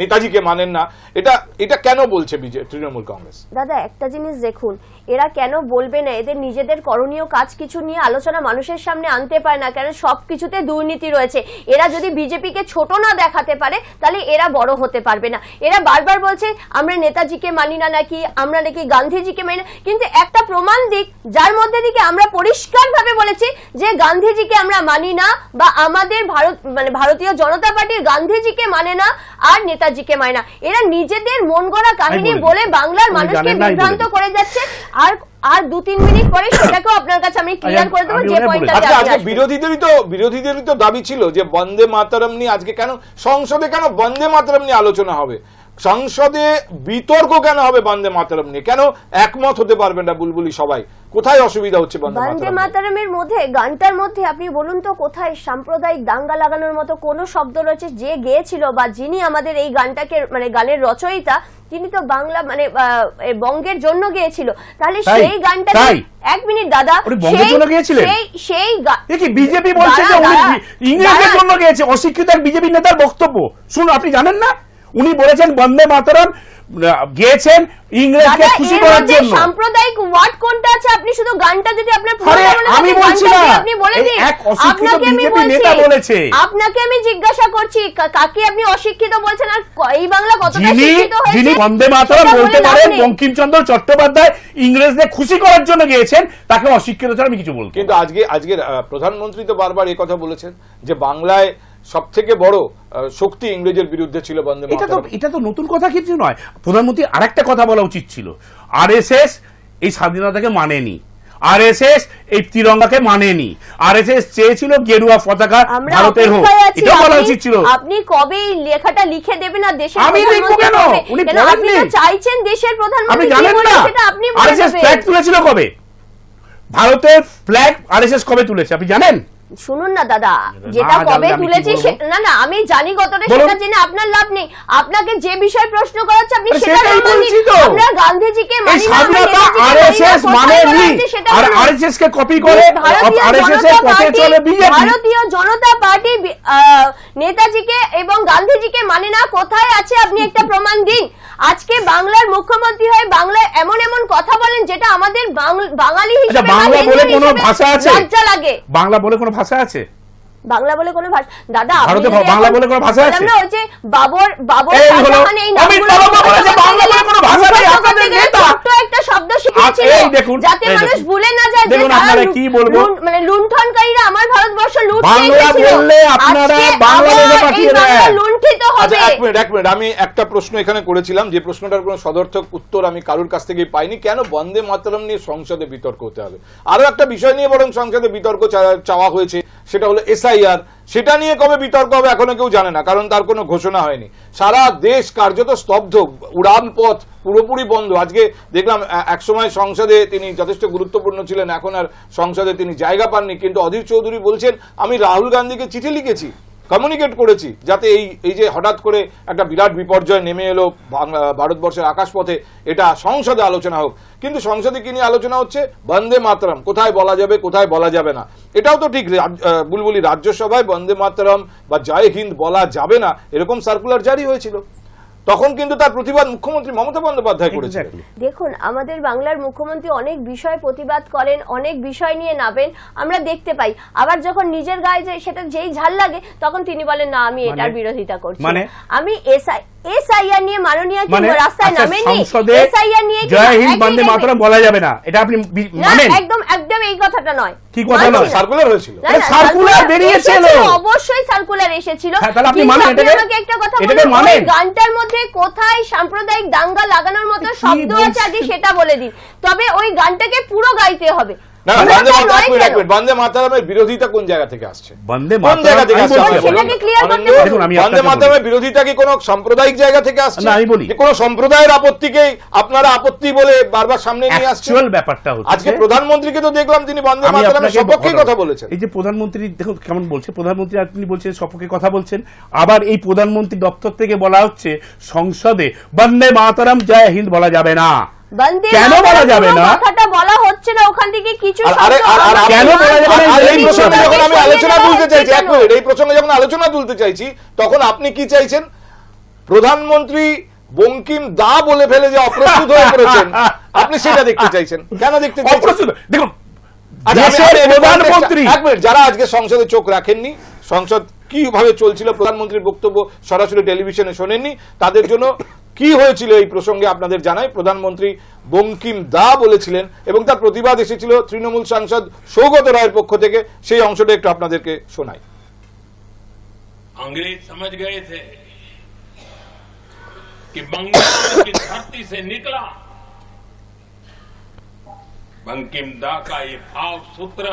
নেতাজিকে মানেন না, এটা এটা কেন বলছে তৃণমূল কংগ্রেস? দাদা একটা জিনিস দেখুন, এরা কেন বলবে না? এদের নিজেদের করণীয় কাজ কিছু নিয়ে আলোচনা মানুষের সামনে আনতে পারে না, কারণ সবকিছুতে দুর্নীতি রয়েছে। এরা যদি বিজেপিকে ছোট না দেখাতে পারে তাহলে এরা বড় হতে পারবে না। এরা বারবার বলছে আমরা নেতাজিকে মানি না, নাকি আমরা নাকি গান্ধীজিকে মানি না, কিন্তু একটা প্রমাণ দিক যার মধ্যে দিকে আমরা পরিষ্কার ভাবে বলেছি যে গান্ধীজিকে আমরা মানি না, বা আমাদের ভারতীয় জনতা পার্টির গান্ধীজিকে মানে না আর নেতাজিকে মানে না। এরা নিজেদের মন গড়া কাহিনী বলে বাংলার মানুষকে বিভ্রান্ত করে যাচ্ছে। আর 2-3 মিনিট পরে সেটাকেও আপনার কাছে আমি ক্লিয়ার করে দেবো যে পয়েন্টটা। আজকে বিরোধীদেরই তো দাবি ছিল যে বন্দে মাতরম নিয়ে আজকে কেন সংসদে কেন বন্দে মাতরম নিয়ে আলোচনা হবে, সংসদে বিতর্ক কেন হবে বন্দে মাতরম নিয়ে, কেন একমত হতে পারবেন না বুলবুলি সবাই? কোথায় অসুবিধা হচ্ছে বন্দে মাতরমের মধ্যে? গানটার মধ্যে আপনি বলুন তো কোথায় সাম্প্রদায়িক দাঙ্গা লাগানোর মতো কোন শব্দ রয়েছে? যে গেয়েছিল বা যিনি আমাদের এই গানটাকে গানের রচয়িতা, তিনি তো বাংলা বঙ্গের জন্য গেয়েছিল। তাহলে সেই গানটা, এক মিনিট দাদা, সেই বিজেপি বলছে যে উনি ইংরেজের জন্য গেয়েছে, অশিক্ষিত এক বিজেপি নেতার বক্তব্য। শুনুন, আপনি জানেন না উনি বলেছেন বন্দে মাতরম গেয়েছেন ইংরেজকে খুশি করার জন্য। সাম্প্রদায়িক ওয়ার্ড কোনটা আছে? আপনি শুধু গানটা যদি আপনার আমি বলছি না, আপনি বলে দিন। এক অশিক্ষিত বিজেপি নেতা বলেছে। আপনাকে আমি জিজ্ঞাসা করছি কাকে আপনি অশিক্ষিত বলছেন, আর এই বাংলা কতটা শিক্ষিত হয়েছে? যিনি বন্দে মাতরম বলতে পারেন বঙ্কিমচন্দ্র চট্টোপাধ্যায় ইংরেজদের খুশি করার জন্য গিয়েছেন, তাকে অশিক্ষিত ছাড়া আমি কিছু বলবো। কিন্তু আজকে প্রধানমন্ত্রী তো বারবার এই কথা বলেছেন যে বাংলায় সবথেকে বড় শক্তি ইংরেজের বিরুদ্ধে ছিল বন্দে মাতরম। এটা তো নতুন কথা কিছু নয়। প্রধানমন্ত্রী আরেকটা কথা বলা উচিত ছিল, আরএসএস এই স্বাধীনতাকে মানেনি, আরএসএস এই তিরঙ্গাকে মানেনি, আরএসএস চেয়েছিল গেরুয়া পতাকা ভারতের হোক, এটা বলা উচিত ছিল। আপনি কবে এই লেখাটা লিখে দেবেন না দেশের আমি লিখবো কেন? উনি আপনি তো চাইছেন দেশের প্রধানমন্ত্রী, আপনি জানেন না সেটা আপনি বলে আরএসএস ফ্ল্যাগ তুলেছিল কবে? ভারতের ফ্ল্যাগ আরএসএস কবে তুলেছে আপনি জানেন? শুনুন না দাদা, যেটা কবে তুলেছি না আমি জানি কতটা, সেটা জেনে আপনার লাভ নেই। আপনাকে যে বিষয় প্রশ্ন করা হচ্ছে আপনি সেটা বলুন। আমরা গান্ধীজিকে মানি না, আরএসএস মানেনি, আর আরএসএস কে কপি করে আরএসএস এর পথে চলে বিজেপি। ভারতীয় জনতা পার্টি নেতাজিকে এবং গান্ধীজিকে মানে না, কোথায় আছে আপনি একটা প্রমাণ দিন। আজকে বাংলার মুখ্যমন্ত্রী হয়ে বাংলায় এমন এমন কথা বলেন যেটা আমাদের বাঙালি হিসেবে বাংলা বলে কোনো ভাষা আছে? লজ্জা লাগে। বাংলা বলে কোনো ভাষা আছে? বাংলা বলে কোনো ভাষা দাদা, ভারতে বাংলা বলে কোনো ভাষা আছে? না, ওই যে বাবর এই হলো অমিত বাবু বলেছে বাংলা বলে কোনো ভাষা নেই। আপনাদের নেতা ছোট একটা শব্দ শিখিয়েছিল যাতে মানুষ ভুলে না যায় যে আপনারা কি বলবো, লুণ্ঠনকারীরা আমার ভারতবর্ষ লুট বাংলা বললে আপনারা বাংলাদেশে পাঠিয়ে দেন, লুণ্ঠিত হবে। এক মিনিট আমি একটা প্রশ্ন এখানে করেছিলাম, যে প্রশ্নটার কোনো সদর্থক উত্তর আমি কারোর কাছ থেকে পাইনি। কেন বন্দে মাতরম নিয়ে সংসদে বিতর্ক হতে হবে? আরো একটা বিষয় নিয়ে বরং সংসদে বিতর্ক চাওয়া হয়েছে, সেটা হলো এসআইআর। সেটা নিয়ে কবে বিতর্ক হবে এখনো কেউ জানে না, কারণ তার কোনো ঘোষণা হয়নি। সারা দেশ কার্যত স্তব্ধ, উড়ান পথ পুরোপুরি বন্ধ। আজকে দেখলাম একসময় সংসদে তিনি যথেষ্ট গুরুত্বপূর্ণ ছিলেন, এখন আর সংসদে তিনি জায়গা পাননি, কিন্তু অধীর চৌধুরী বলছেন আমি রাহুল গান্ধীকে চিঠি লিখেছি, কমিউনিকেট করেছি, যাতে এই যে হঠাৎ করে একটা বিরাট বিপর্যয় নেমে এলো ভারতবর্ষের আকাশপথে, এটা সংসদে আলোচনা হোক। কিন্তু সংসদে কি নিয়ে আলোচনা হচ্ছে? বন্দে মাতরম কোথায় বলা যাবে, কোথায় বলা যাবে না। এটাও তো ঠিক বুলবুলি, রাজ্যসভায় বন্দে মাতরম বা জয় হিন্দ বলা যাবে না এরকম সার্কুলার জারি হয়েছিল, তখন কিন্তু তার প্রতিবাদ মুখ্যমন্ত্রী মমতা বন্দ্যোপাধ্যায় করেছেন। দেখুন, আমাদের বাংলার মুখ্যমন্ত্রী অনেক বিষয় প্রতিবাদ করেন, অনেক বিষয় নিয়ে নাবেন, আমরা দেখতে পাই। আবার যখন নিজের গায়ে যে সেটা যেই ঝাল লাগে তখন তিনি বলেন না আমি এটার বিরোধিতা করছি। আমি এসআইআর নিয়ে মাননীয় রাস্তায় নামেননি, এসআইআর নিয়ে জয় হিন্দ বন্দে মাতরম বলা যাবে না, এটা আপনি মানেন? একদম এই কথাটা নয়। কি কথা নয়? সার্কুলার হয়েছিল, সার্কুলার বেরিয়েছিল, অবশ্যই সার্কুলার এসেছিল। তাহলে আপনি মানেন এটাকে? আমাকে একটা কথা বলুন, ওই গানটার মধ্যে কোথায় সাম্প্রদায়িক দাঙ্গা লাগানোর মতো শব্দ আছে আজকে সেটা বলে দিন, তবে ওই গানটাকে পুরো গাইতে হবে। বন্দে মাতরমের বিরোধিতা কোন জায়গা থেকে আসছে? বন্দে মাতরমের বিরোধিতা কি কোন সাম্প্রদায়িক জায়গা থেকে আসছে? আমি বলি কোন সম্প্রদায়ের আপত্তিকে আপনারা আপত্তি বলে বারবার সামনে নিয়ে আসছেন। ব্যাপারটা হচ্ছে আজকে প্রধানমন্ত্রীকে তো দেখলাম তিনি বন্দে মাতরমের সপক্ষে কথা বলেছেন। এই যে প্রধানমন্ত্রী দেখুন কেমন বলছে, প্রধানমন্ত্রী আপনি বলছেন সপক্ষে কথা বলছেন, আবার এই প্রধানমন্ত্রী দপ্তর থেকে বলা হচ্ছে সংসদে বন্দে মাতরম জয় হিন্দ বলা যাবে না। কেন বলা যাবে না? কথাটা বলা হচ্ছে না, ওখান থেকে কিছু কেন বলা যাবে না? এই প্রসঙ্গে যখন আমি আলোচনা তুলতে চাইছি, এক মিনিট, এই প্রসঙ্গে যখন আলোচনা তুলতে চাইছি তখন আপনি কি চাইছেন? প্রধানমন্ত্রী বঙ্কিম দা বলে ফেলে যে অপ্রস্তুত হয়ে পড়েছেন, আপনি সেটা দেখতে চাইছেন? কেন দেখতে চাইছেন? অপ্রস্তুত দেখুন, আচ্ছা, দেশের প্রধানমন্ত্রী এক মিনিট, যারা আজকে সংসদে চোখ রাখেননি, সংসদ কিভাবে চলছিল, প্রধানমন্ত্রীর বক্তব্য সরাসরি টেলিভিশনে শোনেননি, তাদের জন্য কি হয়েছিল এই প্রসঙ্গে আপনাদের জানাই। প্রধানমন্ত্রী বঙ্কিম দা বলেছিলেন এবং তার প্রতিবাদ এসেছিল তৃণমূল সাংসদ সৌগত রায়ের পক্ষ থেকে। সেই অংশটা একটু আপনাদেরকে শোনাই। अंग्रेज समझ गए थे कि बंगाल की धरती से निकला बंकिम दा का ये भाव सूत्र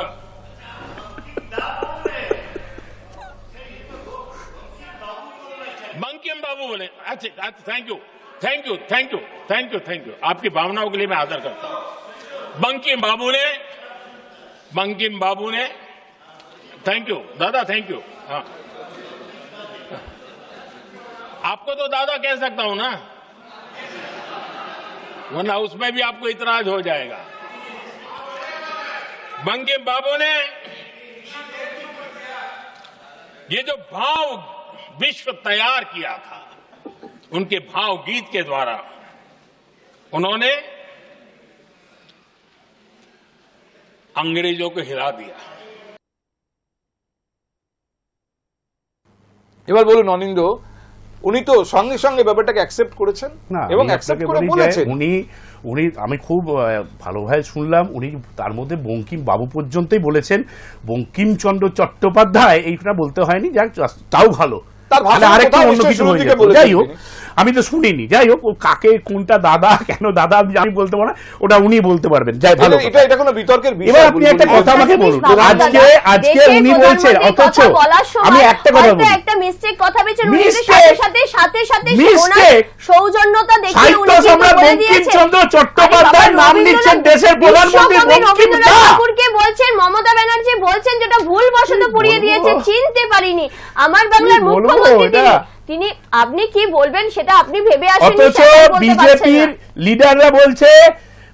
बंकिम बाबू बोले। अच्छा, thank you thank you thank you thank you thank you, आपकी भावनाओं के लिए मैं आदर करता हूं। बंकिम बाबू ने थैंक यू दादा, थैंक यू। हाँ, आपको तो दादा कह सकता हूं ना, वरना उसमें भी आपको इतराज हो जाएगा। बंकिम बाबू ने ये जो भाव विश्व तैयार किया था, उनके भाव गीत के द्वारा उन्होंने अंग्रेजों को हिला दिया। এবার বলুন অনিন্দ, উনি তো সঙ্গে সঙ্গে ব্যাপারটাকে অ্যাকসেপ্ট করেছেন না, এবং আমি অ্যাকসেপ্ট আপনাকে করে বলি যে বলেছেন। উনি আমি খুব ভালোভাবে শুনলাম, উনি তার মধ্যে বঙ্কিম বাবু পর্যন্তই বলেছেন, বঙ্কিমচন্দ্র চট্টোপাধ্যায় এইটা বলতে হয়নি, যাক তাও ভালো, তার ভাষা তাহলে আরেকটা কোথাও অন্য নিশ্চয়ই কিছু শুরুর হয়ে দিকে যেত। বলেছেন যাই হোক, তিনি। আমি তো শুনিনি, যাই হোক, ও কাকে কোনটা দাদা কেন দাদা আমি বলতে পারবো না, ওটা উনি বলতে পারবেন। যাই ভালো কথা। এটা কোনো বিতর্কের বিষয়? এবার আপনি একটা বুলবুল কথা আমাকে বলুন, বাবা আজকে দাদা, আজকে দেশের উনি বলছেন, প্রধানমন্ত্রীর অথচ কথা বলার সময় আমি একটা কথা হয়তো বলি, একটা মিস্টেক কথা বলেছেন, উনি কিন্তু Mistake, সাথে সাথে Mistake, সৌজন্যতা দেখিয়ে সাহিত্য উনি কিন্তু সম্রাট বলে দিয়েছেন। বঙ্কিমচন্দ্র চট্টোপাধ্যায় নাম নিচ্ছেন দেশের প্রধানমন্ত্রী বঙ্কিম দা। ঠাকুরকে বলছেন, মমতা ব্যানার্জি বলছেন যেটা ভুল বশত পুড়িয়ে বলবো? দিয়েছে, চিনতে পারিনি। আমার বাংলার কি বলবো মুখ্যমন্ত্রী এটা? তিনি আপনি কি বলবেন সেটা আপনি ভেবে আসেন। অথচ বিজেপির লিডাররা বলছে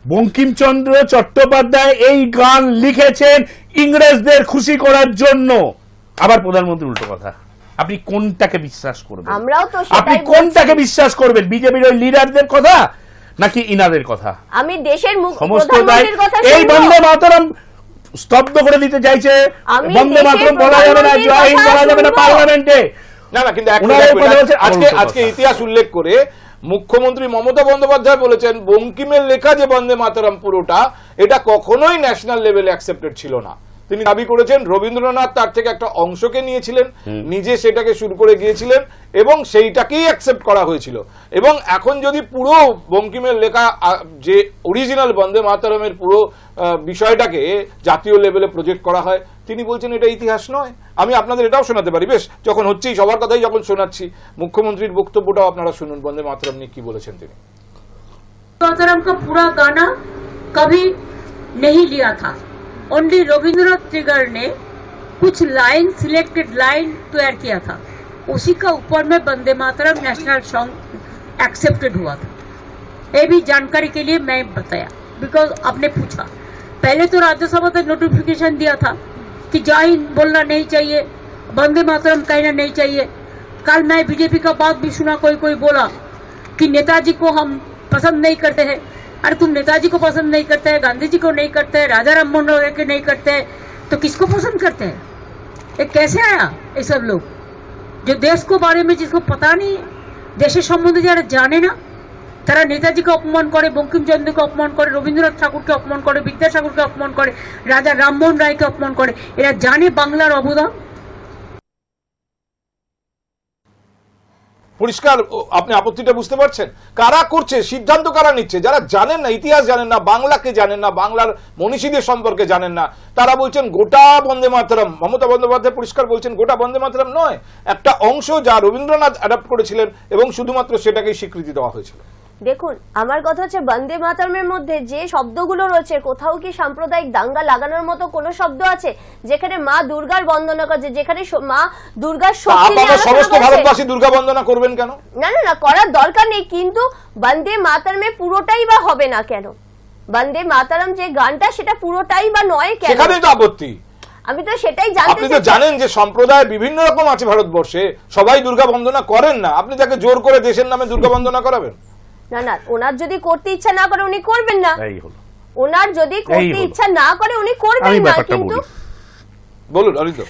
বঙ্কিমচন্দ্র চট্টোপাধ্যায় এই গান লিখেছেন ইংরেজদের খুশি করার জন্য। আবার প্রধানমন্ত্রী উল্টো কথা। আপনি কোনটাকে বিশ্বাস করবেন? আমরাও তো আপনি সেটাই কোনটাকে বলছি। বিশ্বাস করবেন, বিজেপির ওই লিডারদের কথা নাকি ইনাদের কথা? আমি দেশের সমস্ত প্রধানমন্ত্রীর কথা এই শুনবো। বন্দে মাতরম স্তব্ধ করে দিতে চাইছে। আমি বন্দে দেশের মাতরম বলা যাবে না, প্রধানমন্ত্রীর জয় হিন্দ কথা বলা যাবে না শুনবো। পার্লামেন্টে। না না, কিন্তু ওনারা এই কথা বলছেন, আজকে উল্টো আজকে কথা। ইতিহাস উল্লেখ করে মুখ্যমন্ত্রী মমতা বন্দ্যোপাধ্যায় বলেছেন বঙ্কিমের লেখা যে বন্দে মাতরম পুরোটা, এটা কখনোই ন্যাশনাল লেভেলে অ্যাকসেপ্টেড ছিল না। তিনি দাবি করেছেন রবীন্দ্রনাথ তার থেকে একটা অংশকে নিয়েছিলেন, নিজে সেটাকে শুরু করে গিয়েছিলেন এবং সেইটাকেই অ্যাকসেপ্ট করা হয়েছিল। এবং এখন যদি পুরো বঙ্কিমের লেখা যে অরিজিনাল বন্দে মাতরমের পুরো বিষয়টাকে জাতীয় লেভেলে প্রজেক্ট করা হয়, তিনি বলছেন এটা ইতিহাস নয়। আমি আপনাদের এটাও শোনাতে পারি, বেশ, যখন হচ্ছেই সবার কথাই যখন শোনাচ্ছি, মুখ্যমন্ত্রীর বক্তব্যটাও আপনারা শুনুন বন্দে মাতরম নিয়ে কি বলেছেন তিনি। मातरम का पूरा गाना कभी नहीं लिया था, ओनली रविंद्रनाथ ट्रिगर ने कुछ लाइन, सिलेक्टेड लाइन तैयार किया था, उसी का ऊपर में Vande Mataram national song accepted हुआ था। ये भी जानकारी के लिए मैं बताया, बिकॉज आपने पूछा। पहले तो राज्यसभा ने नोटिफिकेशन दिया था कि जय हिंद बोलना नहीं चाहिए, वंदे मातरम कहना नहीं चाहिए। कल मैं बीजेपी का बात भी सुना, कोई बोला कि नेताजी को हम पसंद नहीं करते हैं। अरे तुम नेताजी को पसंद नहीं करते हैं, गांधी जी को नहीं करते हैं, राजा राम मोहन राय के नहीं करते हैं, तो किसको पसंद करते हैं? ये कैसे आया ये सब लोग जो देश को बारे में जिसको पता नहीं है, देशेर सम्बन्धे যারা জানে না, তারা নেতাজিকে অপমান করে, বঙ্কিমচন্দ্রকে অপমান করে, রবীন্দ্রনাথ ঠাকুরকে অপমান করে, বিদ্যাসাগরকে অপমান করে, রাজা রামমোহন রায়কে অপমান করে। এরা জানে বাংলার অবদান। পরিষ্কার আপনি আপত্তিটা বুঝতে পারছেন? কারা করছে, সিদ্ধান্ত কারা নিচ্ছে? যারা জানেন না, ইতিহাস জানেন না, বাংলাকে জানেন না, বাংলার মনীষীদের সম্পর্কে জানেন না, তারা বলছেন গোটা বন্দে মাতরম। মমতা বন্দ্যোপাধ্যায় পরিষ্কার বলছেন গোটা বন্দে মাতরম নয়, একটা অংশ যা রবীন্দ্রনাথ অ্যাডাপ্ট করেছিলেন এবং শুধুমাত্র সেটাকেই স্বীকৃতি দেওয়া হয়েছিল। দেখুন, আমার কথা হচ্ছে বন্দে মাতরমের মধ্যে যে শব্দগুলো রয়েছে, কোথাও কি সাম্প্রদায়িক দাঙ্গা লাগানোর মতো কোনো শব্দ আছে? যেখানে মা দুর্গার বন্দনা করছে, যেখানে মা দুর্গার শক্তি নিয়ে আলোচনা সমস্ত করছে। ভারতবাসী দুর্গা বন্দনা করবেন কেন? না না না, করার দরকার নেই, কিন্তু বন্দে মাতরমে পুরোটাই বা হবে না কেন? বন্দে মাতরম যে গানটা সেটা পুরোটাই বা নয় কেন? সেখানেই তো আপত্তি। আমি তো সেটাই জানতে আপনি তো জানেন যে সম্প্রদায় বিভিন্ন রকম আছে ভারতবর্ষে, সবাই দুর্গা বন্দনা করেন না, আপনি তাকে জোর করে দেশের নামে দুর্গা বন্দনা করাবেন? না না, ওনার যদি করতে ইচ্ছা না করে উনি করবেন না। এই হলো ওনার যদি করতে হলো। ইচ্ছা না করে উনি করবেন আমি না। ব্যাপারটা কিন্তু বলি। বলুন অরিন্দ।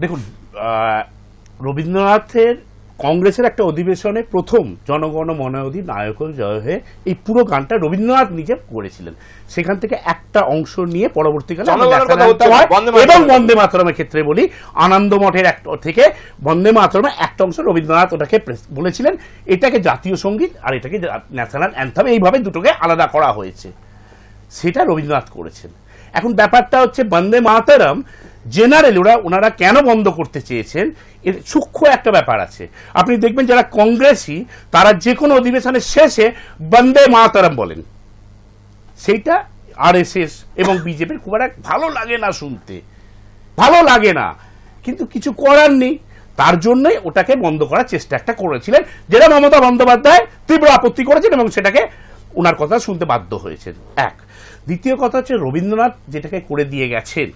দেখুন, রবীন্দ্রনাথের কংগ্রেসের একটা অধিবেশনে প্রথম জনগণ মন অধিনায়ক জয় হে, এই পুরো গানটা রবীন্দ্রনাথ নিজে করেছিলেন। সেখান থেকে একটা অংশ নিয়ে পরবর্তীকালে আমরা জনগণের কথা হচ্ছে হয়, বন্দে মাতরম। এবং বন্দে মাতরমের ক্ষেত্রে বলি, আনন্দ মঠের থেকে বন্দে মাতরমের একটা অংশ রবীন্দ্রনাথ ওটাকে বলেছিলেন এটাকে জাতীয় সঙ্গীত আর এটাকে ন্যাশনাল অ্যান্থাম, এইভাবে দুটোকে আলাদা করা হয়েছে, সেটা রবীন্দ্রনাথ করেছেন। এখন ব্যাপারটা হচ্ছে বন্দে মাতরম জেনারেলি ওনারা কেন বন্ধ করতে চেয়েছেন, এর সূক্ষ্ম একটা ব্যাপার আছে। আপনি দেখবেন যারা কংগ্রেসী তারা যে কোনো অধিবেশনের শেষে বন্দে মাতরম বলেন, সেইটা আরএসএস এবং বিজেপির খুব একটা ভালো লাগে না, শুনতে ভালো লাগে না, কিন্তু কিছু করার নেই। তার জন্যই ওটাকে বন্ধ করার চেষ্টা একটা করেছিলেন, যেটা মমতা বন্দ্যোপাধ্যায় তীব্র আপত্তি করেছেন এবং সেটাকে ওনার কথা শুনতে বাধ্য হয়েছেন। এক, দ্বিতীয় কথা হচ্ছে রবীন্দ্রনাথ যেটাকে করে দিয়ে গেছেন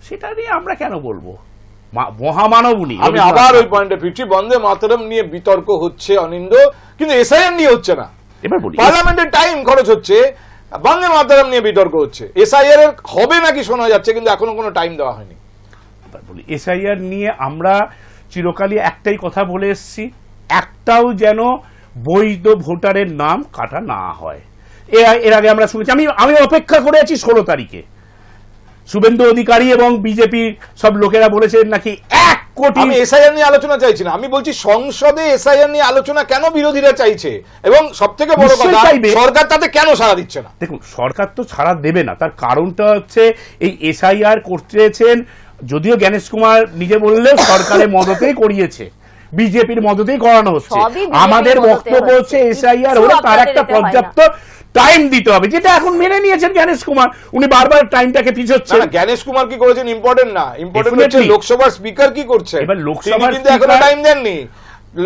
সেটা নিয়ে আমরা কেন বলবো, মহামানব উনি। আমি আবার ওই পয়েন্টে ফিরছি, বন্দে মাতরম নিয়ে বিতর্ক হচ্ছে অনিন্দ, কিন্তু এসআইআর নিয়ে হচ্ছে না। এবার বলি, পার্লামেন্টের টাইম খরচ হচ্ছে, বন্দে মাতরম নিয়ে বিতর্ক হচ্ছে। এসআইআর এর হবে নাকি শোনা যাচ্ছে, কিন্তু এখনো কোনো টাইম দেওয়া হয়নি। বলি এসআইআর নিয়ে আমরা চিরকালই একটাই কথা বলে এসেছি, একটাও যেন বৈধ ভোটারের নাম কাটা না হয়। এর আগে আমরা শুনেছি, আমি অপেক্ষা করে আছি 16 তারিখে। শুভেন্দু অধিকারী এবং বিজেপি সব লোকেরা বলেছেন নাকি 1 কোটি। আমি এসআইআর নিয়ে আলোচনা চাইছি না, আমি বলছি সংসদে এসআইআর নিয়ে আলোচনা কেন বিরোধীরা চাইছে, এবং সবথেকে বড় নিশ্চয়ই কথা চাইবে। সরকার তাতে কেন সাড়া দিচ্ছে না। দেখুন, সরকার তো ছাড়া দেবে না, তার কারণটা হচ্ছে এই এসআইআর করতেছেন, যদিও জ্ঞানেশ কুমার নিজে বললেও সরকারের মদতেই করিয়েছে, বিজেপির মদতেই করানো হচ্ছে। সবই বিজেপির আমাদের মদতে বক্তব্য হচ্ছে হচ্ছে। এসআইআর কিছু হলে তার আপনাদের একটা এতে হয় না। পর্যাপ্ত টাইম দিতে হবে, যেটা এখন মেনে নিয়েছেন জ্ঞানেশ কুমার। উনি বারবার টাইমটাকে না পিছোচ্ছেন। না, জ্ঞানেশ কুমার কি করেছেন ইম্পর্টেন্ট না, ইম্পর্টেন্ট হচ্ছে Definitely. লোকসভার স্পিকার কি করছে। এবার তিনি লোকসভার কিন্তু এখনো speaker- টাইম দেননি।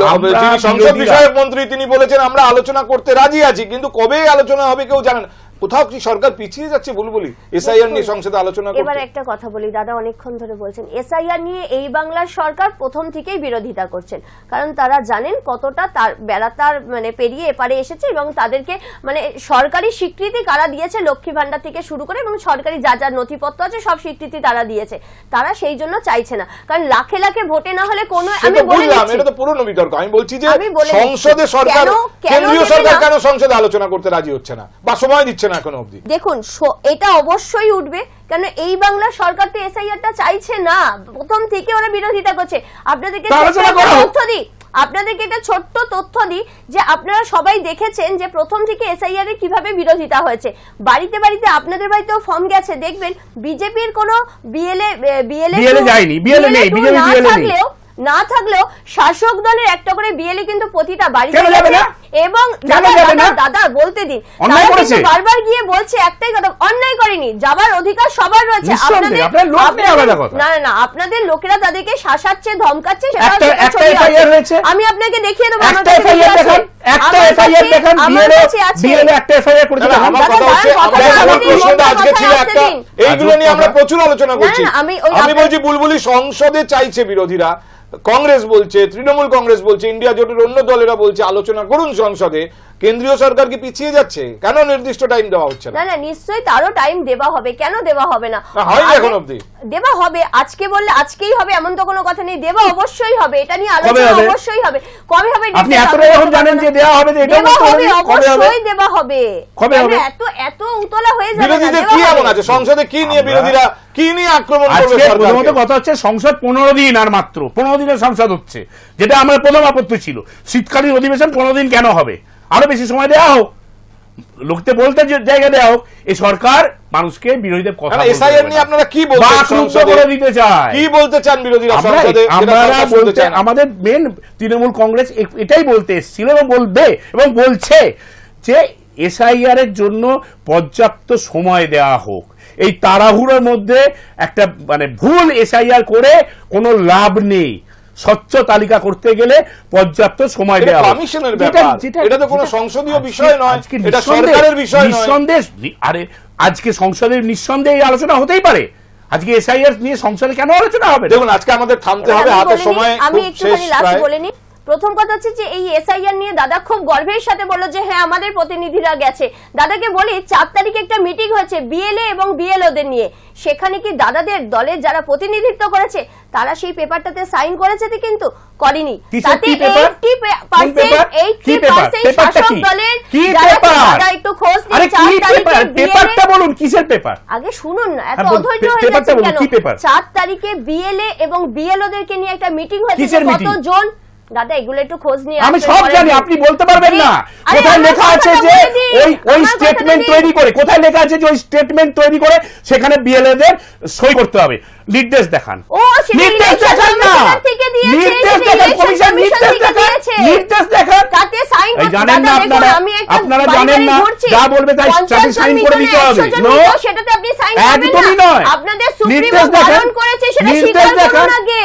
আমরা তিনি সংসদ বিরোধীরা- বিষয়ক মন্ত্রী, তিনি বলেছেন আমরা আলোচনা করতে রাজি আছি, কিন্তু কবে আলোচনা হবে কেউ জানেন। কোথাও কি সরকার পিছিয়ে যাচ্ছে বুলবুলি এসআইআর নিয়ে সংসদে আলোচনা এবার করতে? একটা কথা বলি, দাদা অনেকক্ষণ ধরে বলছেন এসআইআর নিয়ে এই বাংলার সরকার প্রথম থেকেই বিরোধিতা করছেন, কারণ তারা জানেন কতটা তার বেড়া তার মানে পেরিয়ে এপারে এসেছে, এবং তাদেরকে মানে সরকারি স্বীকৃতি কারা দিয়েছে, লক্ষ্মী ভান্ডার থেকে শুরু করে এবং সরকারি যা যা নথিপত্র আছে সব স্বীকৃতি তারা দিয়েছে। তারা সেই জন্য চাইছে না, কারণ লাখে লাখে ভোটে না হলে কোনো, আমি বলে বুঝলাম, দিচ্ছি, এটা তো পুরনো বিতর্ক। আমি বলছি যে আমি বলে সংসদে দিচ্ছি, সরকার, কেন কেন্দ্রীয় দেবে সরকার না? কেন সংসদে আলোচনা করতে রাজি হচ্ছে না বা সময় দিচ্ছে না এখনো অবধি? দেখুন এটা অবশ্যই উঠবে, কারণ এই বাংলার সরকার তো এসআইআরটা চাইছে না, প্রথম থেকে ওরা বিরোধিতা করছে। আপনাদেরকে একটা ছোট্ট তথ্য দিই যে আপনারা সবাই দেখেছেন যে প্রথম থেকে এসআইআর এর কিভাবে বিরোধিতা হয়েছে। বাড়িতে বাড়িতে, আপনাদের বাড়িতেও ফর্ম গেছে, দেখবেন বিজেপির কোনো বিএলএ যায়নি, বিএলএ নেই, বিজেপি বিএলএ নেই। না থাকলেও শাসক দলের একটা করে বিএলএ কিন্তু প্রতিটা বাড়িতে কেন যাবে গেছে। না? এবং কেন যাবে না? দাদা বলতে দিন, অন্যায় তারা করেছে। কিন্তু বারবার গিয়ে বলছে একটাই কথা, অন্যায় করেনি, যাবার অধিকার সবার রয়েছে। নিঃসন্দেহে, আপনার লোক নেই আলাদা কথা। না না, আপনাদের লোকেরা তাদেরকে শাসাচ্ছে, ধমকাচ্ছে, সেটা একটা ছবি আছে। FIR হয়েছে। আমি আপনাকে দেখিয়ে দেবো, আমার একটা কাছে FIR video আছে। দেখান, একটা আমার FIR কাছে- দেখান, আমার কাছে আছে। বিএলএ একটা FIR করেছে। না, আমার দাদা, কথা হচ্ছে, দাঁড়ান, আমাদের কথা আমার বলতে প্রশ্নটা দিন, আজকে ছিল কথা একটা, দিন। এইগুলো নিয়ে আমরা প্রচুর আলোচনা করছি। না, আমি আমি বলছি বুলবুলি সংসদে চাইছে বিরোধীরা, কংগ্রেস বলছে, তৃণমূল কংগ্রেস বলছে, ইন্ডিয়া জোটের অন্য দলেরা বলছে আলোচনা করুন সংসদে। কেন্দ্রীয় সরকার কি পিছিয়ে যাচ্ছে? কেন নির্দিষ্ট টাইম দেওয়া হচ্ছে না? না না, নিশ্চয়ই তারও টাইম দেওয়া হবে, কেন দেওয়া হবে না? হয়নি এখন অবধি। দেওয়া হবে, আজকে বললে আজকেই হবে এমন তো কোনো কথা নেই, দেওয়া অবশ্যই হবে, এটা নিয়ে আলোচনা হবে? অবশ্যই হবে। কবে হবে আপনি এতটা যখন জানেন যে দেওয়া হবে, এটা দেওয়া হবে, কবে হবে? অবশ্যই দেওয়া হবে। কবে হবে? এত এত উতলা হয়ে যাবে না, বিরোধীদের দেওয়া কি হবে। এমন আছে সংসদে, কি নিয়ে আমরা- বিরোধীরা কি নিয়ে আক্রমণ করবে আজকে প্রথমত সরকারকে? কথা হচ্ছে সংসদ 15 দিন, আর মাত্র 15 দিনের সংসদ হচ্ছে, যেটা আমার প্রথম আপত্তি ছিল। শীতকালীন অধিবেশন 15 দিন কেন হবে? আরো বেশি সময় দেওয়া হোক, লোকতে বলতে জায়গা দেওয়া হোক। এই সরকার মানুষকে বিরোধীদের কথা বলতে এসআইআর দেবে নিয়ে না। আপনারা কি বলতে বাকরুদ্ধ করে দিতে চায়। কি বলতে চান বিরোধীরা আমরা সংসদে? যেটা আমরা সরকার শুনতে বলতে, চায় না। আমাদের মেন তৃণমূল কংগ্রেস এটাই বলতে এসেছিল এবং বলবে এবং বলছে যে এসআইআর এর জন্য পর্যাপ্ত সময় দেওয়া হোক। এই তাড়াহুড়োর মধ্যে একটা মানে ভুল এসআইআর করে কোনো লাভ নেই। স্বচ্ছ তালিকা করতে গেলে পর্যাপ্ত সময় এটা দেওয়া হোক। কমিশনের ব্যাপার, এটা তো কোনো সংসদীয় বিষয় নয়, আজকে এটা নিঃসন্দেহে- সরকারের বিষয় নয়। নিঃসন্দেহে, আরে আজকে সংসদের নিঃসন্দেহে এই আলোচনা হতেই পারে। আজকে এসআইআর নিয়ে সংসদে কেন আলোচনা হবে? দেখুন আজকে আমাদের থামতে হবে, হাতে সময় আমি খুব শেষ একটুখানি লাস্ট প্রায়। বলে নিই। প্রথম কথা হচ্ছে যে এই এসআইআর নিয়ে দাদা খুব গর্বের সাথে বললো যে হ্যাঁ আমাদের প্রতিনিধিরা গেছে। দাদাকে বলি 4 তারিখে একটা মিটিং হয়েছে বিএলএ এবং বিএলওদের নিয়ে, সেখানে কি দাদাদের দলের যারা প্রতিনিধিত্ব করেছে তারা সেই পেপারটাতে সাইন করেছে কিন্তু করেনি। তাতে 80% শাসক দলের যারা দাদা একটু খোঁজ নিয়ে 4 তারিখে পেপারটা বলুন কিসের পেপার? আগে শুনুন না, এত হ্যাঁ, বলুন, অধৈর্য হয়ে পেপারটা যাচ্ছেন বলুন, কেন? কি পেপার? 4 তারিখে বিএলএ এবং বিএলওদেরকে নিয়ে একটা মিটিং হয়েছে, কিসের কত meeting? জন দাদা এগুলো একটু খোঁজ নিয়ে আমি আসবেন সব পরের জানি, দিন। আপনি বলতে পারবেন না আরে কোথায় আমার লেখা আছে কথাটা যে বলে দিন, ওই আমার স্টেটমেন্ট কথাটা তৈরি দিন। করে, কোথায় লেখা আছে যে ওই স্টেটমেন্ট তৈরি করে সেখানে বিএলএদের সই করতে হবে? নির্দেশ দেখান। ও সেটা নির্দেশ election দেখান না, commissioner থেকে দিয়েছে, নির্দেশ সেটা দেখান, election কমিশন commission নির্দেশ থেকে দেখান, দিয়েছে। নির্দেশ দেখান। তাতে সাইন এই জানেন না আপনারা, আপনারা জানেন না, যা বলবে তাই সাথে সাইন করে দিতে হবে। নো, সেটাতে আপনি সাইন করবেন একদমই না। নয়। আপনাদের সুপ্রিমো নির্দেশ দেখান, বারণ করেছে, সেটা নির্দেশ স্বীকার দেখান। করুন আগে।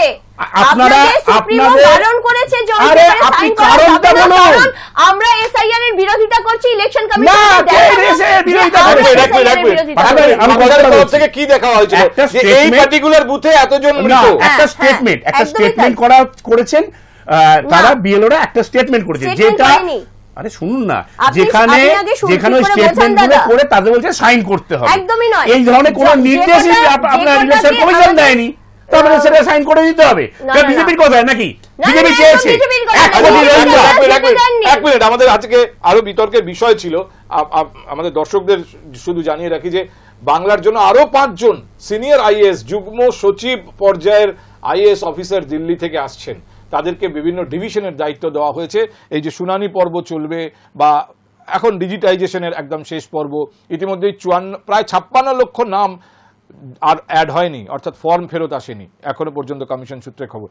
আপনারা সুপ্রিমো আপনাদের বারণ করেছে যে ওই আরে পেপারে আপনি সাইন করা কারণটা যাবে না, বলুন। কারণ আমরা এসআইআর এর বিরোধিতা করছি, ইলেকশন না, কমিশন কে SIR বিরোধিতা করে? আমি আমাদের কথা তরফ বলছি। থেকে কি দেখা হয়েছিল একটা যে এই statement- পার্টিকুলার বুথে এতজন না, মৃত? একটা হ্যাঁ, স্টেটমেন্ট, একটা একদমই স্টেটমেন্ট তাই। করেছেন তারা বিএলওরা একটা স্টেটমেন্ট করেছে, Statement যেটা করেনি। আরে শুনুন না, আপনি- যেখানে আপনি আগে শুনতে যেখানে করে বোঝান স্টেটমেন্ট গুলো দাদা। করে তাদের বলছে সাইন করতে হবে। একদমই নয়। এই ধরনের কোনো যে নির্দেশই কটা- আপনার যে ইলেকশন কটাকে কমিশন আমাদের- দেয়নি, তো আমাদের সেটা সাইন করে দিতে হবে। না, এটা না, বিজেপির না। কথায় নাকি? না, বিজেপি না, চেয়েছে একদম বিজেপির কথা 1 না। কোটি বিজেপি রোজগার। কথা- যেতে দেননি। এক মিনিট, আমাদের আজকে আরো বিতর্কের বিষয় ছিল। আমাদের দর্শকদের শুধু জানিয়ে রাখি যে বাংলার জন্য আরো 5 জন সিনিয়র আইএএস যুগ্ম সচিব পর্যায়ের আইএএস অফিসার দিল্লি থেকে আসছেন। তাদেরকে বিভিন্ন ডিভিশনের দায়িত্ব দেওয়া হয়েছে। এই যে শুনানি পর্ব চলবে বা এখন ডিজিটাইজেশনের একদম শেষ পর্ব, ইতিমধ্যেই প্রায় 56 লক্ষ নাম আর অ্যাড হয়নি, অর্থাৎ ফর্ম ফেরত আসেনি এখনো পর্যন্ত কমিশন সূত্রে খবর।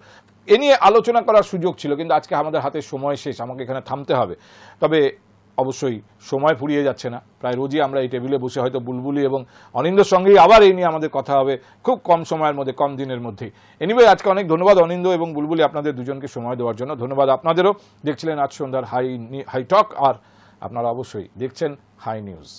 এ নিয়ে আলোচনা করার সুযোগ ছিল, কিন্তু আজকে আমাদের হাতে সময় শেষ, আমাকে এখানে থামতে হবে। তবে অবশ্যই সময় ফুরিয়ে যাচ্ছে না, প্রায় রোজই আমরা এই টেবিলে বসে হয়তো বুলবুলি এবং অনিন্দর সঙ্গেই আবার এই নিয়ে আমাদের কথা হবে খুব কম সময়ের মধ্যে, কম দিনের মধ্যেই। এনিওয়ে আজকে অনেক ধন্যবাদ অনিন্দ এবং বুলবুলি আপনাদের দুজনকে সময় দেওয়ার জন্য। ধন্যবাদ আপনাদেরও। দেখছিলেন আজ সন্ধ্যার হাই টক, আর আপনারা অবশ্যই দেখছেন হাই নিউজ।